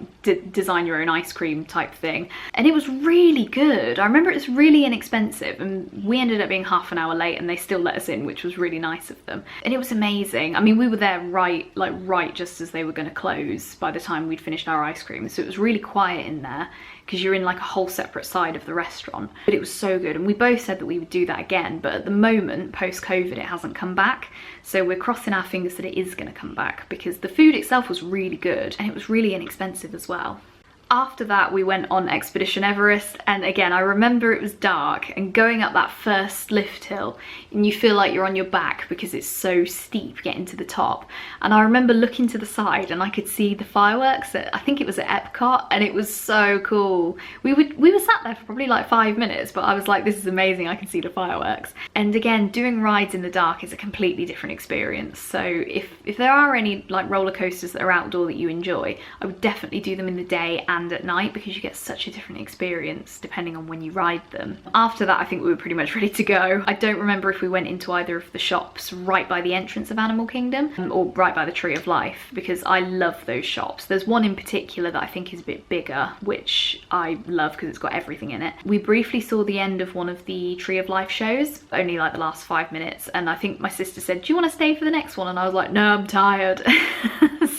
design your own ice cream type thing, and it was really good. I remember it was really inexpensive, and we ended up being half an hour late and they still let us in, which was really nice of them, and it was amazing. I mean, we were there right just as they were going to close by the time we'd finished our ice cream, so it was really quiet in there because you're in like a whole separate side of the restaurant. But it was so good, and we both said that we would do that again, but at the moment, post-COVID, it hasn't come back. So we're crossing our fingers that it is going to come back because the food itself was really good and it was really inexpensive as well. After that, we went on Expedition Everest, and again, I remember it was dark and going up that first lift hill, and you feel like you're on your back because it's so steep getting to the top. And I remember looking to the side and I could see the fireworks I think it was at Epcot, and it was so cool. We were sat there for probably like 5 minutes, but I was like, this is amazing, I can see the fireworks. And again, doing rides in the dark is a completely different experience. So if there are any like roller coasters that are outdoor that you enjoy, I would definitely do them in the day and at night, because you get such a different experience depending on when you ride them. After that, I think we were pretty much ready to go. I don't remember if we went into either of the shops right by the entrance of Animal Kingdom or right by the Tree of Life, because I love those shops. There's one in particular that I think is a bit bigger, which I love because it's got everything in it. We briefly saw the end of one of the Tree of Life shows, only like the last 5 minutes, and I think my sister said, do you want to stay for the next one? And I was like, no, I'm tired.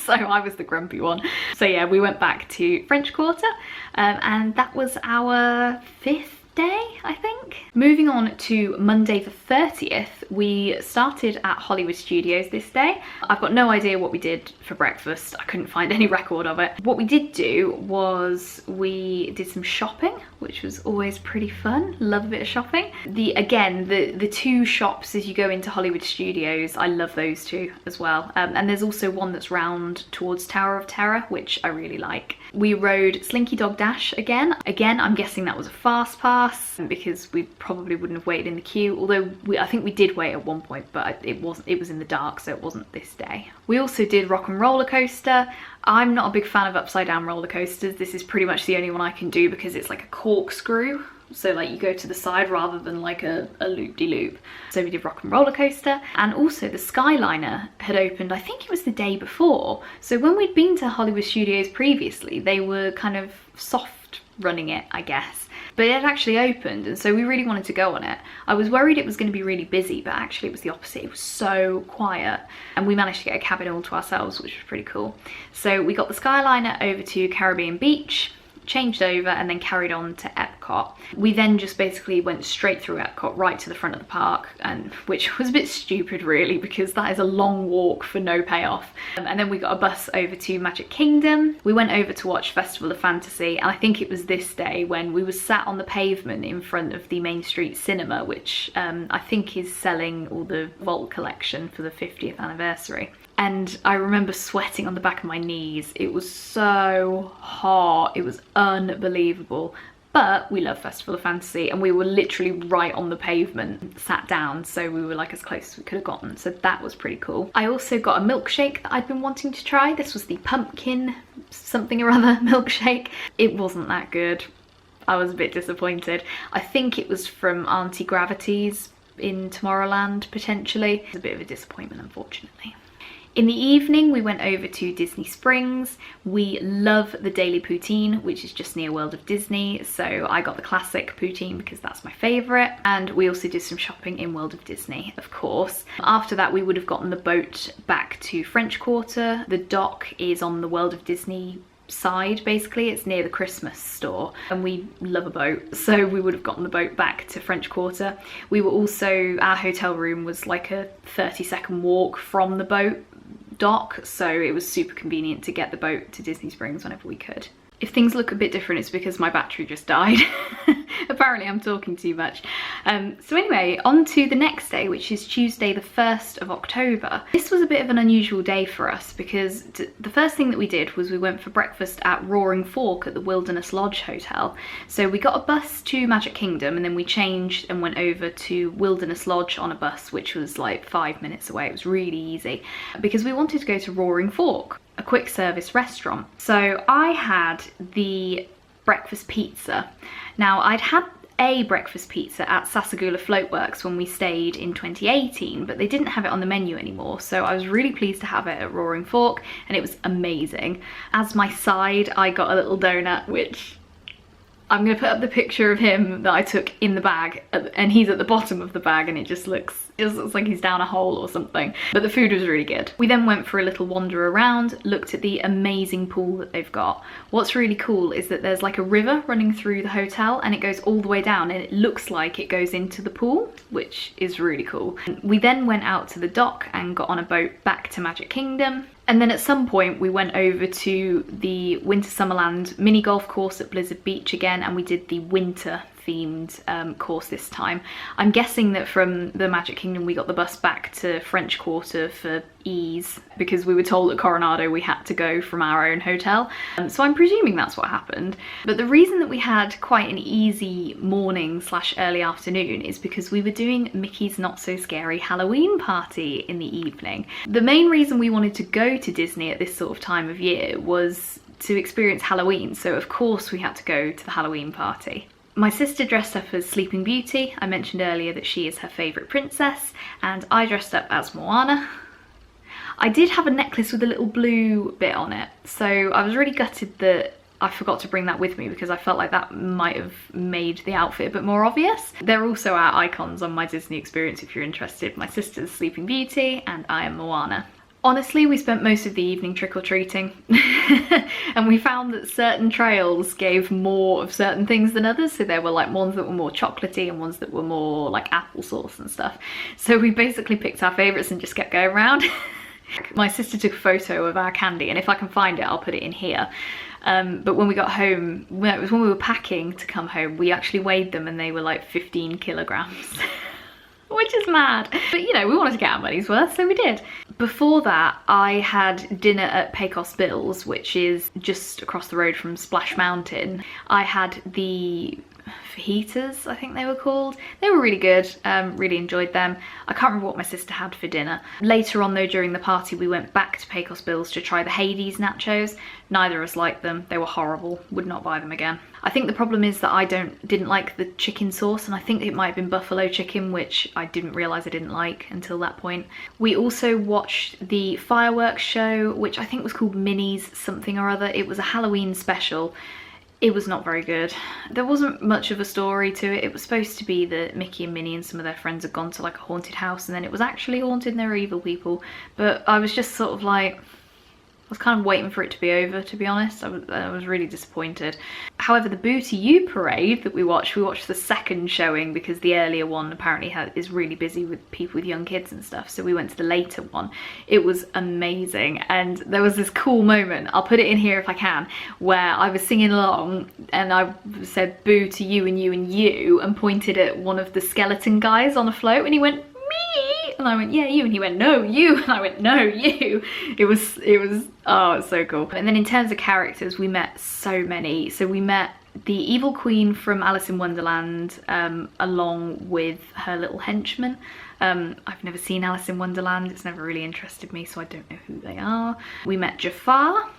So I was the grumpy one. So yeah, we went back to French Quarter, and that was our 5th day, I think. Moving on to Monday the 30th, we started at Hollywood Studios this day. I've got no idea what we did for breakfast. I couldn't find any record of it. What we did do was we did some shopping, which was always pretty fun. Love a bit of shopping. The two shops as you go into Hollywood Studios, I love those two as well. And there's also one that's round towards Tower of Terror, which I really like. We rode Slinky Dog Dash again. Again, I'm guessing that was a fast pass because we probably wouldn't have waited in the queue, although I think we did wait at one point, but it was in the dark, so it wasn't this day. We also did Rock and Roller Coaster. I'm not a big fan of upside down roller coasters. This is pretty much the only one I can do because it's like a corkscrew. So like you go to the side rather than like a loop-de-loop. So we did Rock and Roller Coaster, and also the Skyliner had opened, I think it was the day before. So when we'd been to Hollywood Studios previously, they were kind of soft running it, I guess. But it had actually opened, and so we really wanted to go on it. I was worried it was going to be really busy, but actually it was the opposite. It was so quiet, and we managed to get a cabin all to ourselves, which was pretty cool. So we got the Skyliner over to Caribbean Beach, changed over, and then carried on to Epcot. We then just basically went straight through Epcot right to the front of the park, and which was a bit stupid really, because that is a long walk for no payoff. And then we got a bus over to Magic Kingdom. We went over to watch Festival of Fantasy, and I think it was this day when we were sat on the pavement in front of the Main Street Cinema, which I think is selling all the Vault collection for the 50th anniversary. And I remember sweating on the back of my knees. It was so hot. It was unbelievable. But we love Festival of Fantasy, and we were literally right on the pavement, sat down, so we were like as close as we could have gotten. So that was pretty cool. I also got a milkshake that I'd been wanting to try. This was the pumpkin something or other milkshake. It wasn't that good. I was a bit disappointed. I think it was from Auntie Gravity's in Tomorrowland, potentially. It's a bit of a disappointment, unfortunately. In the evening, we went over to Disney Springs. We love the Daily Poutine, which is just near World of Disney. So I got the classic poutine because that's my favourite. And we also did some shopping in World of Disney, of course. After that, we would have gotten the boat back to French Quarter. The dock is on the World of Disney side, basically. It's near the Christmas store, and we love a boat, so we would have gotten the boat back to French Quarter. We were also, our hotel room was like a 30-second walk from the boat dock, so it was super convenient to get the boat to Disney Springs whenever we could. If things look a bit different, it's because my battery just died. Apparently I'm talking too much. So anyway, on to the next day, which is Tuesday the 1st of October. This was a bit of an unusual day for us because the first thing that we did was we went for breakfast at Roaring Fork at the Wilderness Lodge Hotel. So we got a bus to Magic Kingdom, and then we changed and went over to Wilderness Lodge on a bus, which was like 5 minutes away. It was really easy because we wanted to go to Roaring Fork, a quick service restaurant. So I had the breakfast pizza. Now I'd had a breakfast pizza at Sasagula Floatworks when we stayed in 2018, but they didn't have it on the menu anymore, so I was really pleased to have it at Roaring Fork, and it was amazing. As my side, I got a little donut, which I'm going to put up the picture of him that I took in the bag, and he's at the bottom of the bag, and it just looks like he's down a hole or something. But the food was really good. We then went for a little wander around, looked at the amazing pool that they've got. What's really cool is that there's like a river running through the hotel, and it goes all the way down, and it looks like it goes into the pool, which is really cool. We then went out to the dock and got on a boat back to Magic Kingdom. And then at some point we went over to the Winter Summerland mini golf course at Blizzard Beach again, and we did the winter themed course this time. I'm guessing that from the Magic Kingdom we got the bus back to French Quarter for ease, because we were told at Coronado we had to go from our own hotel. So I'm presuming that's what happened. But the reason that we had quite an easy morning / early afternoon is because we were doing Mickey's Not So Scary Halloween party in the evening. The main reason we wanted to go to Disney at this sort of time of year was to experience Halloween, so of course we had to go to the Halloween party. My sister dressed up as Sleeping Beauty. I mentioned earlier that she is her favourite princess, and I dressed up as Moana. I did have a necklace with a little blue bit on it, so I was really gutted that I forgot to bring that with me, because I felt like that might have made the outfit a bit more obvious. They're also our icons on my Disney experience if you're interested. My sister's Sleeping Beauty and I am Moana. Honestly, we spent most of the evening trick-or-treating and we found that certain trails gave more of certain things than others. So there were like ones that were more chocolatey and ones that were more like applesauce and stuff. So we basically picked our favourites and just kept going around. My sister took a photo of our candy, and if I can find it I'll put it in here. But when we got home, it was when we were packing to come home, we actually weighed them and they were like 15 kilograms. Which is mad. But you know, we wanted to get our money's worth, so we did. Before that, I had dinner at Pecos Bill's, which is just across the road from Splash Mountain. I had the fajitas, I think they were called. They were really good, really enjoyed them. I can't remember what my sister had for dinner. Later on though, during the party, we went back to Pecos Bill's to try the Hades nachos. Neither of us liked them, they were horrible, would not buy them again. I think the problem is that I didn't like the chicken sauce, and I think it might have been buffalo chicken, which I didn't realise I didn't like until that point. We also watched the fireworks show, which I think was called Minnie's something or other. It was a Halloween special. It was not very good. There wasn't much of a story to it. It was supposed to be that Mickey and Minnie and some of their friends had gone to like a haunted house, and then it was actually haunted and there were evil people. But I was just sort of like, I was kind of waiting for it to be over, to be honest. I was really disappointed. However, the Boo to You parade that we watched the second showing because the earlier one apparently is really busy with people with young kids and stuff. So we went to the later one. It was amazing. And there was this cool moment, I'll put it in here if I can, where I was singing along and I said Boo to You and You and You and pointed at one of the skeleton guys on a float, and he went, me, and I went, yeah, you, and he went, no, you, and I went, no, you. It was oh, it's so cool. And then in terms of characters, we met so many. So we met the evil queen from Alice in Wonderland, along with her little henchman. I've never seen Alice in Wonderland, it's never really interested me, so I don't know who they are. We met Jafar.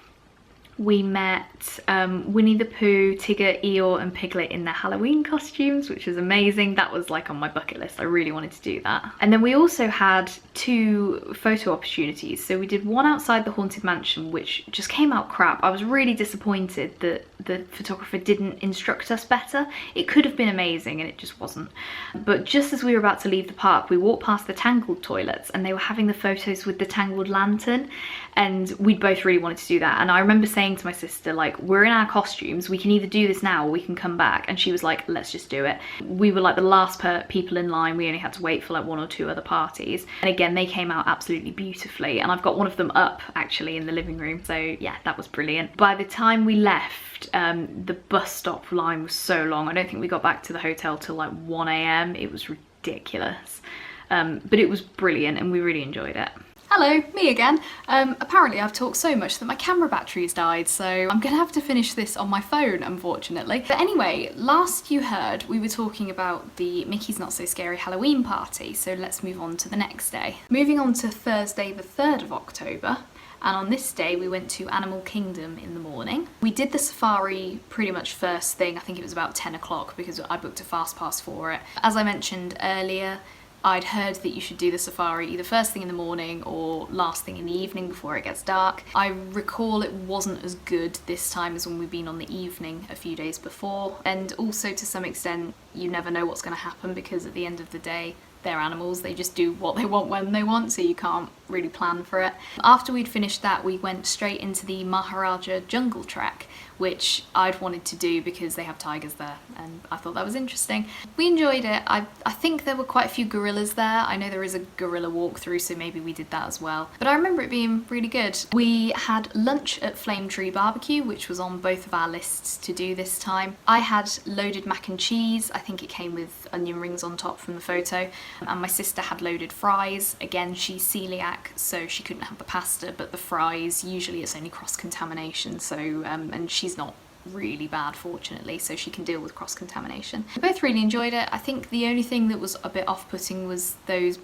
We met Winnie the Pooh, Tigger, Eeyore and Piglet in their Halloween costumes, which was amazing. That was like on my bucket list. I really wanted to do that. And then we also had 2 photo opportunities. So we did one outside the Haunted Mansion, which just came out crap. I was really disappointed that the photographer didn't instruct us better. It could have been amazing and it just wasn't. But just as we were about to leave the park, we walked past the Tangled toilets and they were having the photos with the Tangled lantern, and we'd both really wanted to do that. And I remember saying to my sister, like, we're in our costumes, we can either do this now or we can come back, and she was like, let's just do it. We were like the last people in line. We only had to wait for like 1 or 2 other parties, and again they came out absolutely beautifully, and I've got one of them up actually in the living room, so yeah, that was brilliant. By the time we left, the bus stop line was so long. I don't think we got back to the hotel till like 1 AM. It was ridiculous, but it was brilliant and we really enjoyed it. Hello, me again. Apparently I've talked so much that my camera battery's died, so I'm gonna have to finish this on my phone, unfortunately. But anyway, last you heard, we were talking about the Mickey's Not So Scary Halloween party, so let's move on to the next day. Moving on to Thursday the 3rd of October, and on this day we went to Animal Kingdom in the morning. We did the safari pretty much first thing. I think it was about 10 o'clock because I booked a fast pass for it. As I mentioned earlier, I'd heard that you should do the safari either first thing in the morning or last thing in the evening before it gets dark. I recall it wasn't as good this time as when we've been on the evening a few days before, and also to some extent you never know what's going to happen because at the end of the day they're animals, they just do what they want when they want, so you can't really plan for it. After we'd finished that, we went straight into the Maharaja Jungle Trek, which I'd wanted to do because they have tigers there, and I thought that was interesting. We enjoyed it. I think there were quite a few gorillas there. I know there is a gorilla walkthrough, so maybe we did that as well. But I remember it being really good. We had lunch at Flame Tree Barbecue, which was on both of our lists to do this time. I had loaded mac and cheese. I think it came with onion rings on top from the photo. And my sister had loaded fries. Again, she's celiac, so she couldn't have the pasta, but the fries, usually it's only cross-contamination, so, and she's not really bad, fortunately, so she can deal with cross-contamination. We both really enjoyed it. I think the only thing that was a bit off-putting was those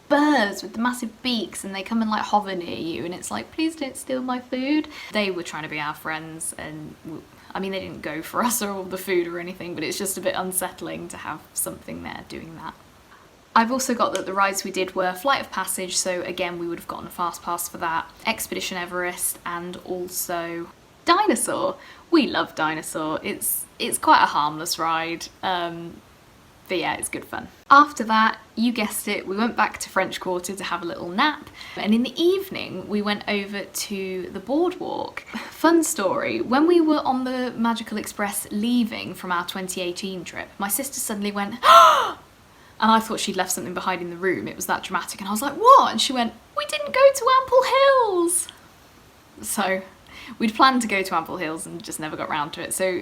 birds with the massive beaks, and they come and like hover near you, and it's like, please don't steal my food. They were trying to be our friends, and I mean, they didn't go for us or all the food or anything, but it's just a bit unsettling to have something there doing that. I've also got that the rides we did were Flight of Passage, so again we would have gotten a fast pass for that, Expedition Everest, and also Dinosaur. We love Dinosaur. It's quite a harmless ride, but yeah, it's good fun. After that, you guessed it, we went back to French Quarter to have a little nap, and in the evening we went over to the Boardwalk. Fun story, when we were on the Magical Express leaving from our 2018 trip, my sister suddenly went, "Ah!" And I thought she'd left something behind in the room. It was that dramatic. And I was like, what? And she went, we didn't go to Ample Hills. So we'd planned to go to Ample Hills and just never got round to it. So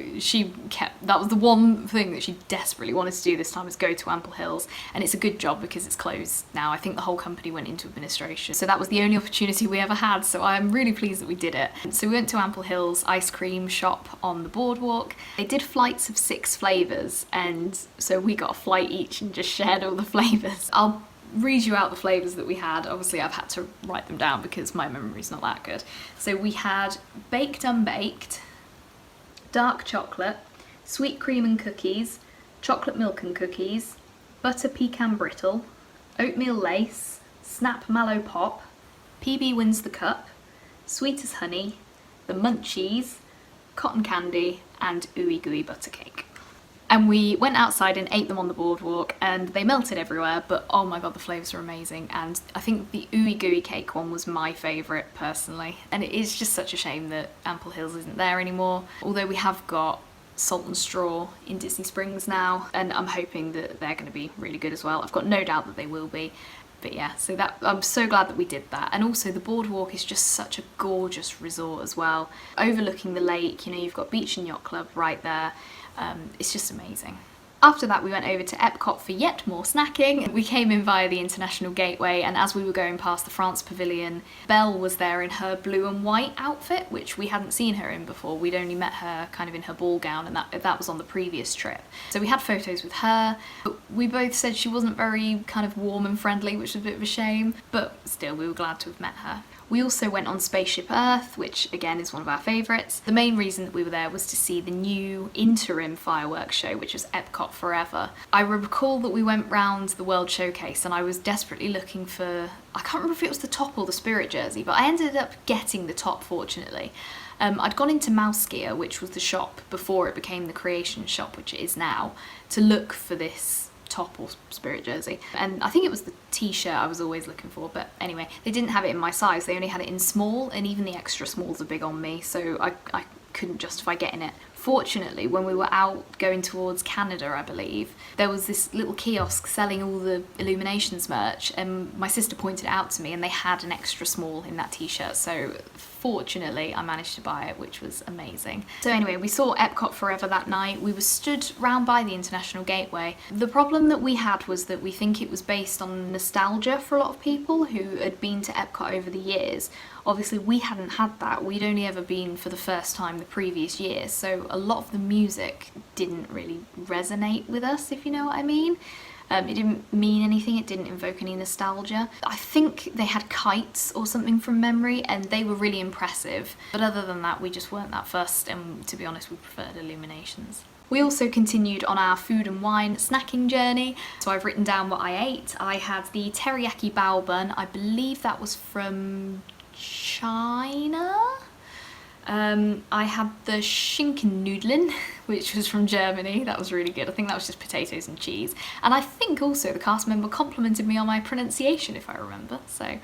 that was the one thing that she desperately wanted to do this time, is go to Ample Hills. And it's a good job because it's closed now. I think the whole company went into administration. So that was the only opportunity we ever had. So I'm really pleased that we did it. So we went to Ample Hills ice cream shop on the Boardwalk. They did flights of 6 flavours, and so we got a flight each and just shared all the flavours. I'll read you out the flavours that we had. Obviously I've had to write them down because my memory's not that good. So we had baked unbaked, dark chocolate, sweet cream and cookies, chocolate milk and cookies, butter pecan brittle, oatmeal lace, snap mallow pop, PB wins the cup, sweet as honey, the munchies, cotton candy, and ooey gooey butter cake. And we went outside and ate them on the Boardwalk, and they melted everywhere, but oh my god, the flavours are amazing. And I think the ooey gooey cake one was my favourite personally, and it is just such a shame that Ample Hills isn't there anymore, although we have got Salt and Straw in Disney Springs now, and I'm hoping that they're going to be really good as well. I've got no doubt that they will be. But yeah, so that I'm so glad that we did that. And also the Boardwalk is just such a gorgeous resort as well, overlooking the lake. You know, you've got Beach and Yacht Club right there. It's just amazing. After that we went over to Epcot for yet more snacking. We came in via the International Gateway, and as we were going past the France Pavilion, Belle was there in her blue and white outfit, which we hadn't seen her in before. We'd only met her kind of in her ball gown, and that was on the previous trip. So we had photos with her, but we both said she wasn't very kind of warm and friendly, which was a bit of a shame, but still we were glad to have met her. We also went on Spaceship Earth, which again is one of our favourites. The main reason that we were there was to see the new interim fireworks show, which was Epcot Forever. I recall that we went round the World Showcase and I was desperately looking for, I can't remember if it was the top or the Spirit jersey, but I ended up getting the top, fortunately. I'd gone into Mouse Gear, which was the shop before it became the Creation shop, which it is now, to look for this top or Spirit jersey, and I think it was the t-shirt I was always looking for, but anyway, they didn't have it in my size. They only had it in small, and even the extra smalls are big on me, so I couldn't justify getting it. Fortunately, when we were out going towards Canada, I believe, there was this little kiosk selling all the Illuminations merch, and my sister pointed it out to me, and they had an extra small in that t-shirt, so fortunately I managed to buy it, which was amazing. So anyway, we saw Epcot Forever that night. We were stood round by the International Gateway. The problem that we had was that we think it was based on nostalgia for a lot of people who had been to Epcot over the years. Obviously we hadn't had that. We'd only ever been for the first time the previous year, so a lot of the music didn't really resonate with us, if you know what I mean. It didn't mean anything, it didn't invoke any nostalgia. I think they had kites or something from memory, and they were really impressive. But other than that, we just weren't that fussed, and to be honest, we preferred Illuminations. We also continued on our food and wine snacking journey. So I've written down what I ate. I had the teriyaki bao bun. I believe that was from China. I had the Schinkennudeln, which was from Germany. That was really good. I think that was just potatoes and cheese. And I think also the cast member complimented me on my pronunciation, if I remember. So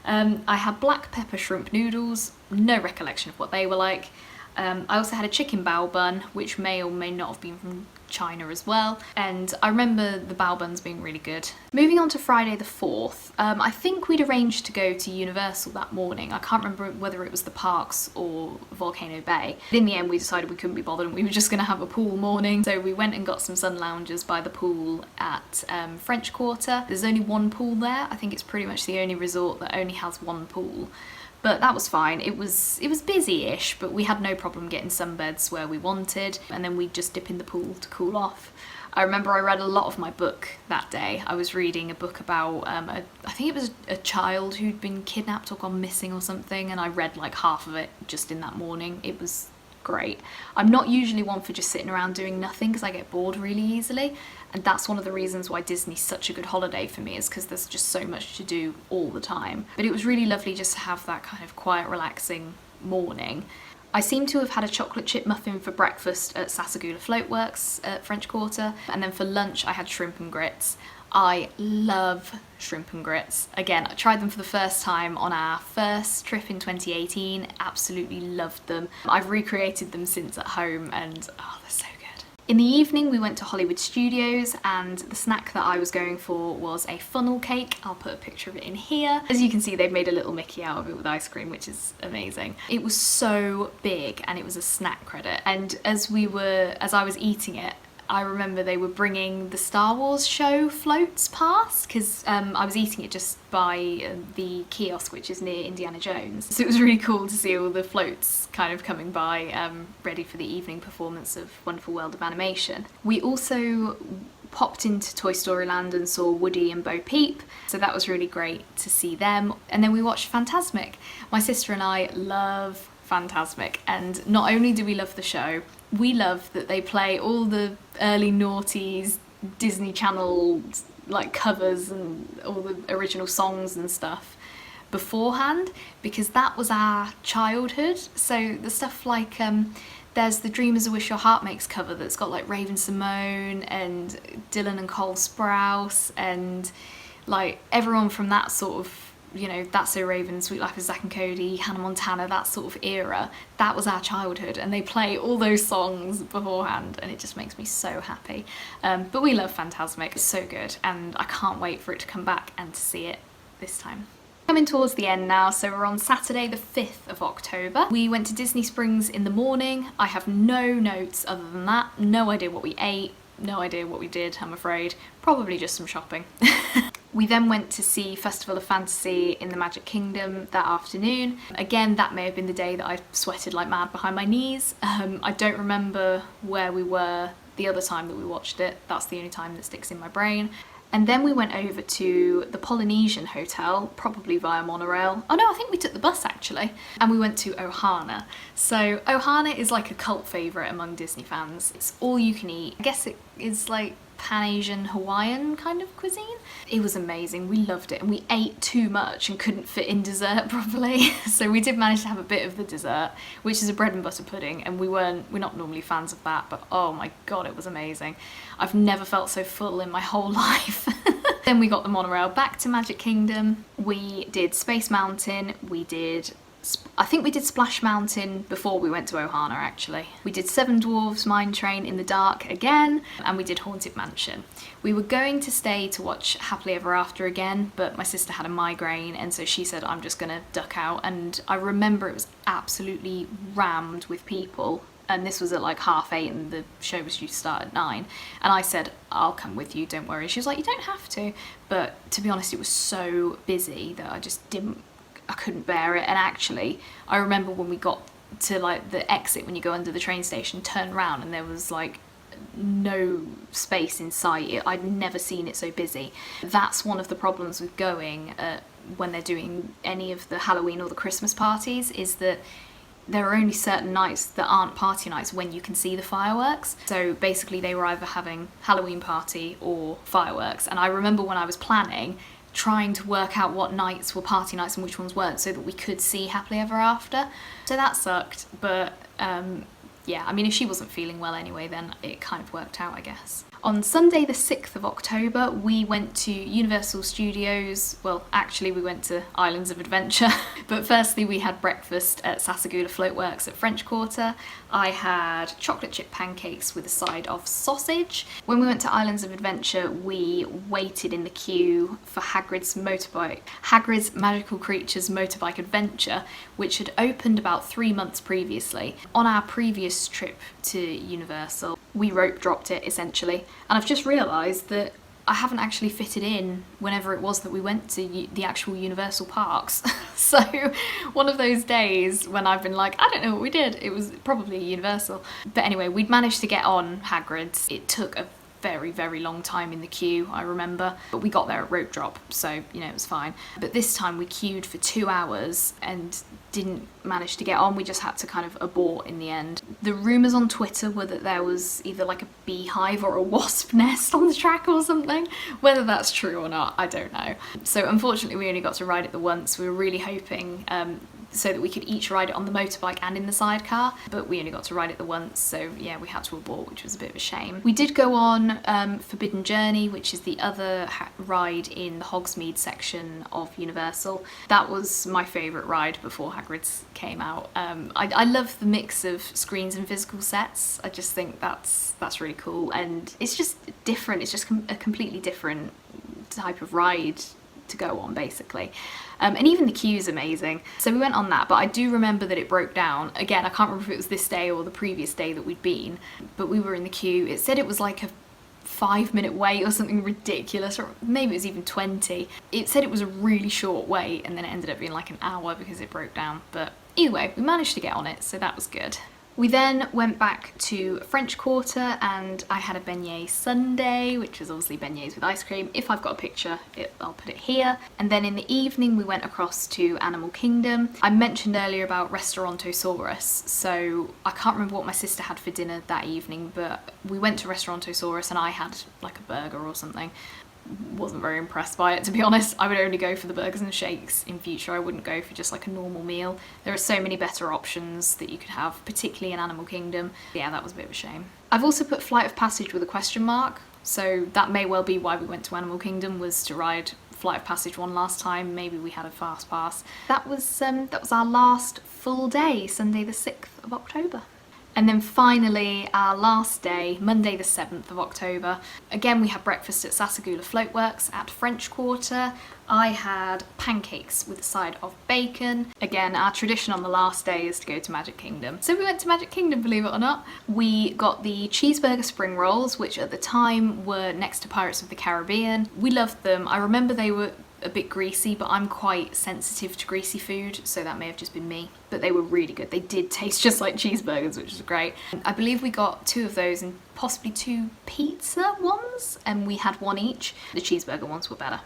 I had black pepper shrimp noodles, no recollection of what they were like. I also had a chicken bao bun, which may or may not have been from China as well, and I remember the bao buns being really good. Moving on to Friday the 4th, I think we'd arranged to go to Universal that morning. I can't remember whether it was the parks or Volcano Bay. But in the end we decided we couldn't be bothered and we were just going to have a pool morning, so we went and got some sun loungers by the pool at French Quarter. There's only one pool there. I think it's pretty much the only resort that only has one pool. But that was fine. It was busy-ish, but we had no problem getting sunbeds where we wanted, and then we'd just dip in the pool to cool off. I remember I read a lot of my book that day. I was reading a book about, I think it was a child who'd been kidnapped or gone missing or something, and I read like half of it just in that morning. It was great. I'm not usually one for just sitting around doing nothing because I get bored really easily, and that's one of the reasons why Disney's such a good holiday for me, is because there's just so much to do all the time. But it was really lovely just to have that kind of quiet, relaxing morning. I seem to have had a chocolate chip muffin for breakfast at Sasagula Floatworks at French Quarter, and then for lunch I had shrimp and grits. I love shrimp and grits. Again, I tried them for the first time on our first trip in 2018, absolutely loved them. I've recreated them since at home and oh, they're so good. In the evening we went to Hollywood Studios, and the snack that I was going for was a funnel cake. I'll put a picture of it in here. As you can see, they've made a little Mickey out of it with ice cream, which is amazing. It was so big and it was a snack credit, and as I was eating it, I remember they were bringing the Star Wars show floats past, because I was eating it just by the kiosk which is near Indiana Jones. So it was really cool to see all the floats kind of coming by, ready for the evening performance of Wonderful World of Animation. We also popped into Toy Story Land and saw Woody and Bo Peep, so that was really great to see them. And then we watched Fantasmic. My sister and I love Fantasmic, and not only do we love the show, we love that they play all the early noughties Disney Channel like covers and all the original songs and stuff beforehand, because that was our childhood. So the stuff like there's the Dream As a Wish Your Heart Makes cover that's got like Raven Simone and Dylan and Cole Sprouse and like everyone from that sort of, you know, That's So Raven, Sweet Life of Zack and Cody, Hannah Montana, that sort of era. That was our childhood, and they play all those songs beforehand and it just makes me so happy. But we love Fantasmic, it's so good, and I can't wait for it to come back and to see it this time. Coming towards the end now, so we're on Saturday the 5th of October. We went to Disney Springs in the morning. I have no notes other than that, no idea what we ate, no idea what we did, I'm afraid. Probably just some shopping. We then went to see Festival of Fantasy in the Magic Kingdom that afternoon. Again, that may have been the day that I sweated like mad behind my knees. I don't remember where we were the other time that we watched it. That's the only time that sticks in my brain. And then we went over to the Polynesian Hotel, probably via monorail. Oh no, I think we took the bus actually. And we went to Ohana. So Ohana is like a cult favourite among Disney fans. It's all you can eat. I guess it is like Pan-Asian Hawaiian kind of cuisine. It was amazing, we loved it, and we ate too much and couldn't fit in dessert properly. So we did manage to have a bit of the dessert, which is a bread and butter pudding, and we're not normally fans of that, but oh my god, it was amazing. I've never felt so full in my whole life. Then we got the monorail back to Magic Kingdom. We did Space Mountain, I think we did Splash Mountain before we went to Ohana actually. We did Seven Dwarfs Mine Train in the dark again, and we did Haunted Mansion. We were going to stay to watch Happily Ever After again, but my sister had a migraine, and so she said I'm just gonna duck out, and I remember it was absolutely rammed with people, and this was at like 8:30 and the show was due to start at 9, and I said I'll come with you, don't worry. She was like, you don't have to, but to be honest it was so busy that I couldn't bear it. And actually I remember when we got to like the exit, when you go under the train station, turn around and there was like no space in sight. I'd never seen it so busy. That's one of the problems with going when they're doing any of the Halloween or the Christmas parties, is that there are only certain nights that aren't party nights when you can see the fireworks. So basically they were either having Halloween party or fireworks, and I remember when I was planning trying to work out what nights were party nights and which ones weren't, so that we could see Happily Ever After. So that sucked, but yeah, I mean if she wasn't feeling well anyway then it kind of worked out, I guess. On Sunday the 6th of October, we went to Universal Studios. Well, actually we went to Islands of Adventure, but firstly we had breakfast at Sasagula Floatworks at French Quarter. I had chocolate chip pancakes with a side of sausage. When we went to Islands of Adventure, we waited in the queue for Hagrid's Magical Creatures Motorbike Adventure, which had opened about 3 months previously. On our previous trip to Universal, we rope dropped it essentially, and I've just realised that I haven't actually fitted in whenever it was that we went to the actual Universal parks. So one of those days when I've been like, I don't know what we did, it was probably Universal. But anyway, we'd managed to get on Hagrid's. It took a very, very long time in the queue, I remember, but we got there at rope drop, so you know, it was fine. But this time we queued for 2 hours and didn't manage to get on. We just had to kind of abort in the end. The rumours on Twitter were that there was either like a beehive or a wasp nest on the track or something. Whether that's true or not, I don't know. So unfortunately we only got to ride it the once. We were really hoping so that we could each ride it on the motorbike and in the sidecar, but we only got to ride it the once, so yeah, we had to abort, which was a bit of a shame. We did go on Forbidden Journey, which is the other ride in the Hogsmeade section of Universal. That was my favourite ride before Hagrid's came out. I love the mix of screens and physical sets. I just think that's really cool, and it's just different. It's just a completely different type of ride to go on, basically. And even the queue's amazing. So we went on that, but I do remember that it broke down. Again, I can't remember if it was this day or the previous day that we'd been, but we were in the queue. It said it was like a 5-minute wait or something ridiculous, or maybe it was even 20. It said it was a really short wait, and then it ended up being like an hour because it broke down. But either way, we managed to get on it, so that was good. We then went back to French Quarter and I had a beignet sundae, which was obviously beignets with ice cream. If I've got a picture, I'll put it here. And then in the evening we went across to Animal Kingdom. I mentioned earlier about Restaurantosaurus, so I can't remember what my sister had for dinner that evening, but we went to Restaurantosaurus and I had like a burger or something. Wasn't very impressed by it, to be honest. I would only go for the burgers and shakes in future. I wouldn't go for just like a normal meal. There are so many better options that you could have, particularly in Animal Kingdom. Yeah, that was a bit of a shame. I've also put Flight of Passage with a question mark, so that may well be why we went to Animal Kingdom, was to ride Flight of Passage one last time. Maybe we had a fast pass. That was our last full day, Sunday the 6th of October. And then finally, our last day, Monday the 7th of October. Again, we had breakfast at Sasagula Floatworks at French Quarter. I had pancakes with a side of bacon. Again, our tradition on the last day is to go to Magic Kingdom. So we went to Magic Kingdom, believe it or not. We got the cheeseburger spring rolls, which at the time were next to Pirates of the Caribbean. We loved them. I remember they were a bit greasy, but I'm quite sensitive to greasy food, so that may have just been me. But they were really good. They did taste just like cheeseburgers, which was great. I believe we got 2 of those and possibly 2 pizza ones, and we had 1 each. The cheeseburger ones were better.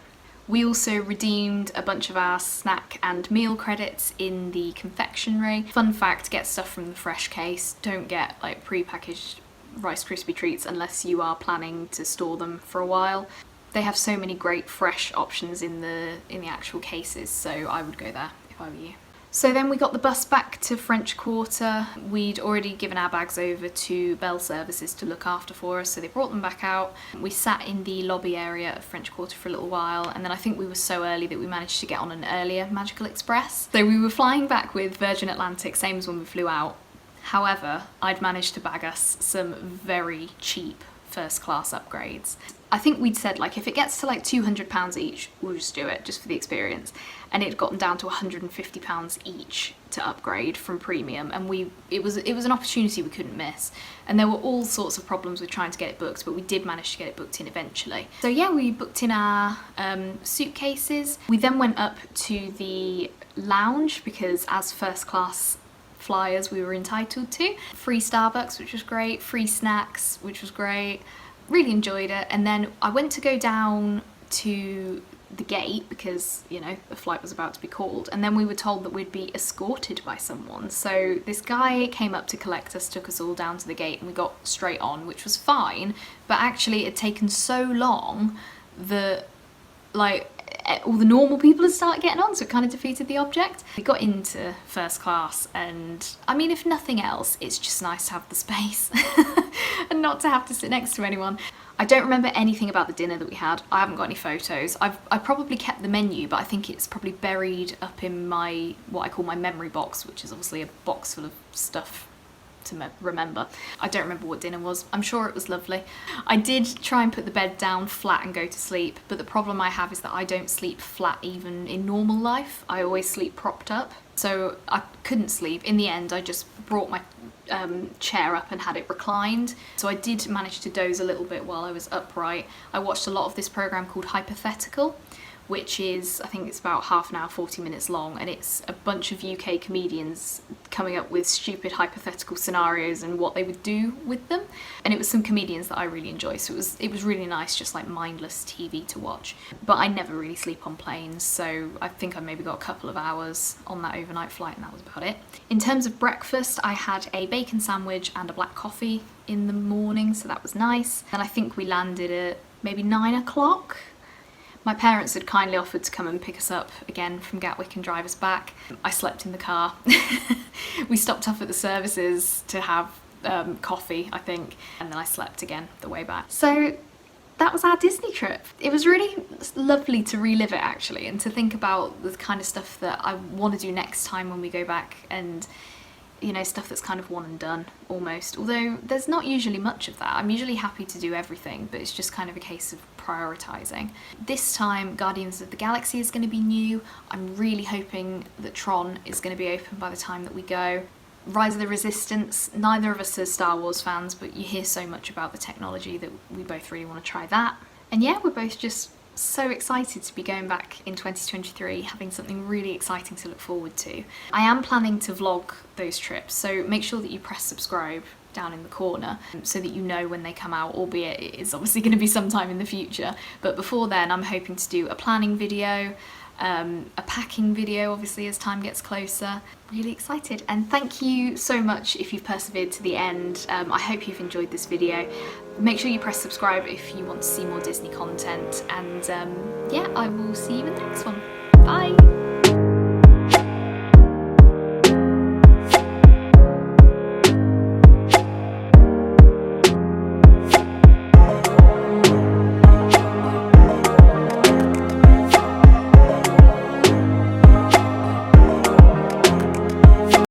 We also redeemed a bunch of our snack and meal credits in the confectionery. Fun fact, get stuff from the fresh case. Don't get like pre-packaged Rice Krispie treats unless you are planning to store them for a while. They have so many great fresh options in the actual cases, so I would go there if I were you. So then we got the bus back to French Quarter. We'd already given our bags over to Bell Services to look after for us, so they brought them back out. We sat in the lobby area of French Quarter for a little while, and then I think we were so early that we managed to get on an earlier Magical Express. So we were flying back with Virgin Atlantic, same as when we flew out. However, I'd managed to bag us some very cheap first class upgrades. I think we'd said like if it gets to like £200 each, we'll just do it just for the experience, and it had gotten down to £150 each to upgrade from premium, and it was an opportunity we couldn't miss, and there were all sorts of problems with trying to get it booked, but we did manage to get it booked in eventually. So yeah, we booked in our suitcases. We then went up to the lounge because as first class flyers we were entitled to free Starbucks, which was great, free snacks, which was great. Really enjoyed it. And then I went to go down to the gate because, you know, the flight was about to be called, and then we were told that we'd be escorted by someone. So this guy came up to collect us, took us all down to the gate, and we got straight on, which was fine, but actually it had taken so long that like all the normal people had started getting on, so it kind of defeated the object. We got into first class, and I mean, if nothing else, it's just nice to have the space and not to have to sit next to anyone. I don't remember anything about the dinner that we had. I haven't got any photos. I probably kept the menu, but I think it's probably buried up in my, what I call my memory box, which is obviously a box full of stuff to remember. I don't remember what dinner was. I'm sure it was lovely. I did try and put the bed down flat and go to sleep, but the problem I have is that I don't sleep flat even in normal life. I always sleep propped up, so I couldn't sleep. In the end, I just brought my chair up and had it reclined, so I did manage to doze a little bit while I was upright. I watched a lot of this program called Hypothetical, which is, I think it's about half an hour, 40 minutes long, and it's a bunch of UK comedians coming up with stupid hypothetical scenarios and what they would do with them. And it was some comedians that I really enjoy, so it was really nice, just like mindless TV to watch. But I never really sleep on planes, so I think I maybe got a couple of hours on that overnight flight, and that was about it. In terms of breakfast, I had a bacon sandwich and a black coffee in the morning, so that was nice. And I think we landed at maybe 9 o'clock. My parents had kindly offered to come and pick us up again from Gatwick and drive us back. I slept in the car. We stopped off at the services to have coffee, I think, and then I slept again the way back. So that was our Disney trip. It was really lovely to relive it, actually, and to think about the kind of stuff that I want to do next time when we go back, and you know, stuff that's kind of one and done almost, although there's not usually much of that. I'm usually happy to do everything, but it's just kind of a case of prioritising. This time Guardians of the Galaxy is going to be new. I'm really hoping that Tron is going to be open by the time that we go. Rise of the Resistance, neither of us are Star Wars fans, but you hear so much about the technology that we both really want to try that. And yeah, we're both just so excited to be going back in 2023, having something really exciting to look forward to. I am planning to vlog those trips, so make sure that you press subscribe down in the corner so that you know when they come out, albeit it is obviously going to be sometime in the future. But before then, I'm hoping to do a planning video, a packing video obviously as time gets closer. Really excited, and thank you so much if you've persevered to the end. I hope you've enjoyed this video. Make sure you press subscribe if you want to see more Disney content, and yeah, I will see you in the next one. Bye!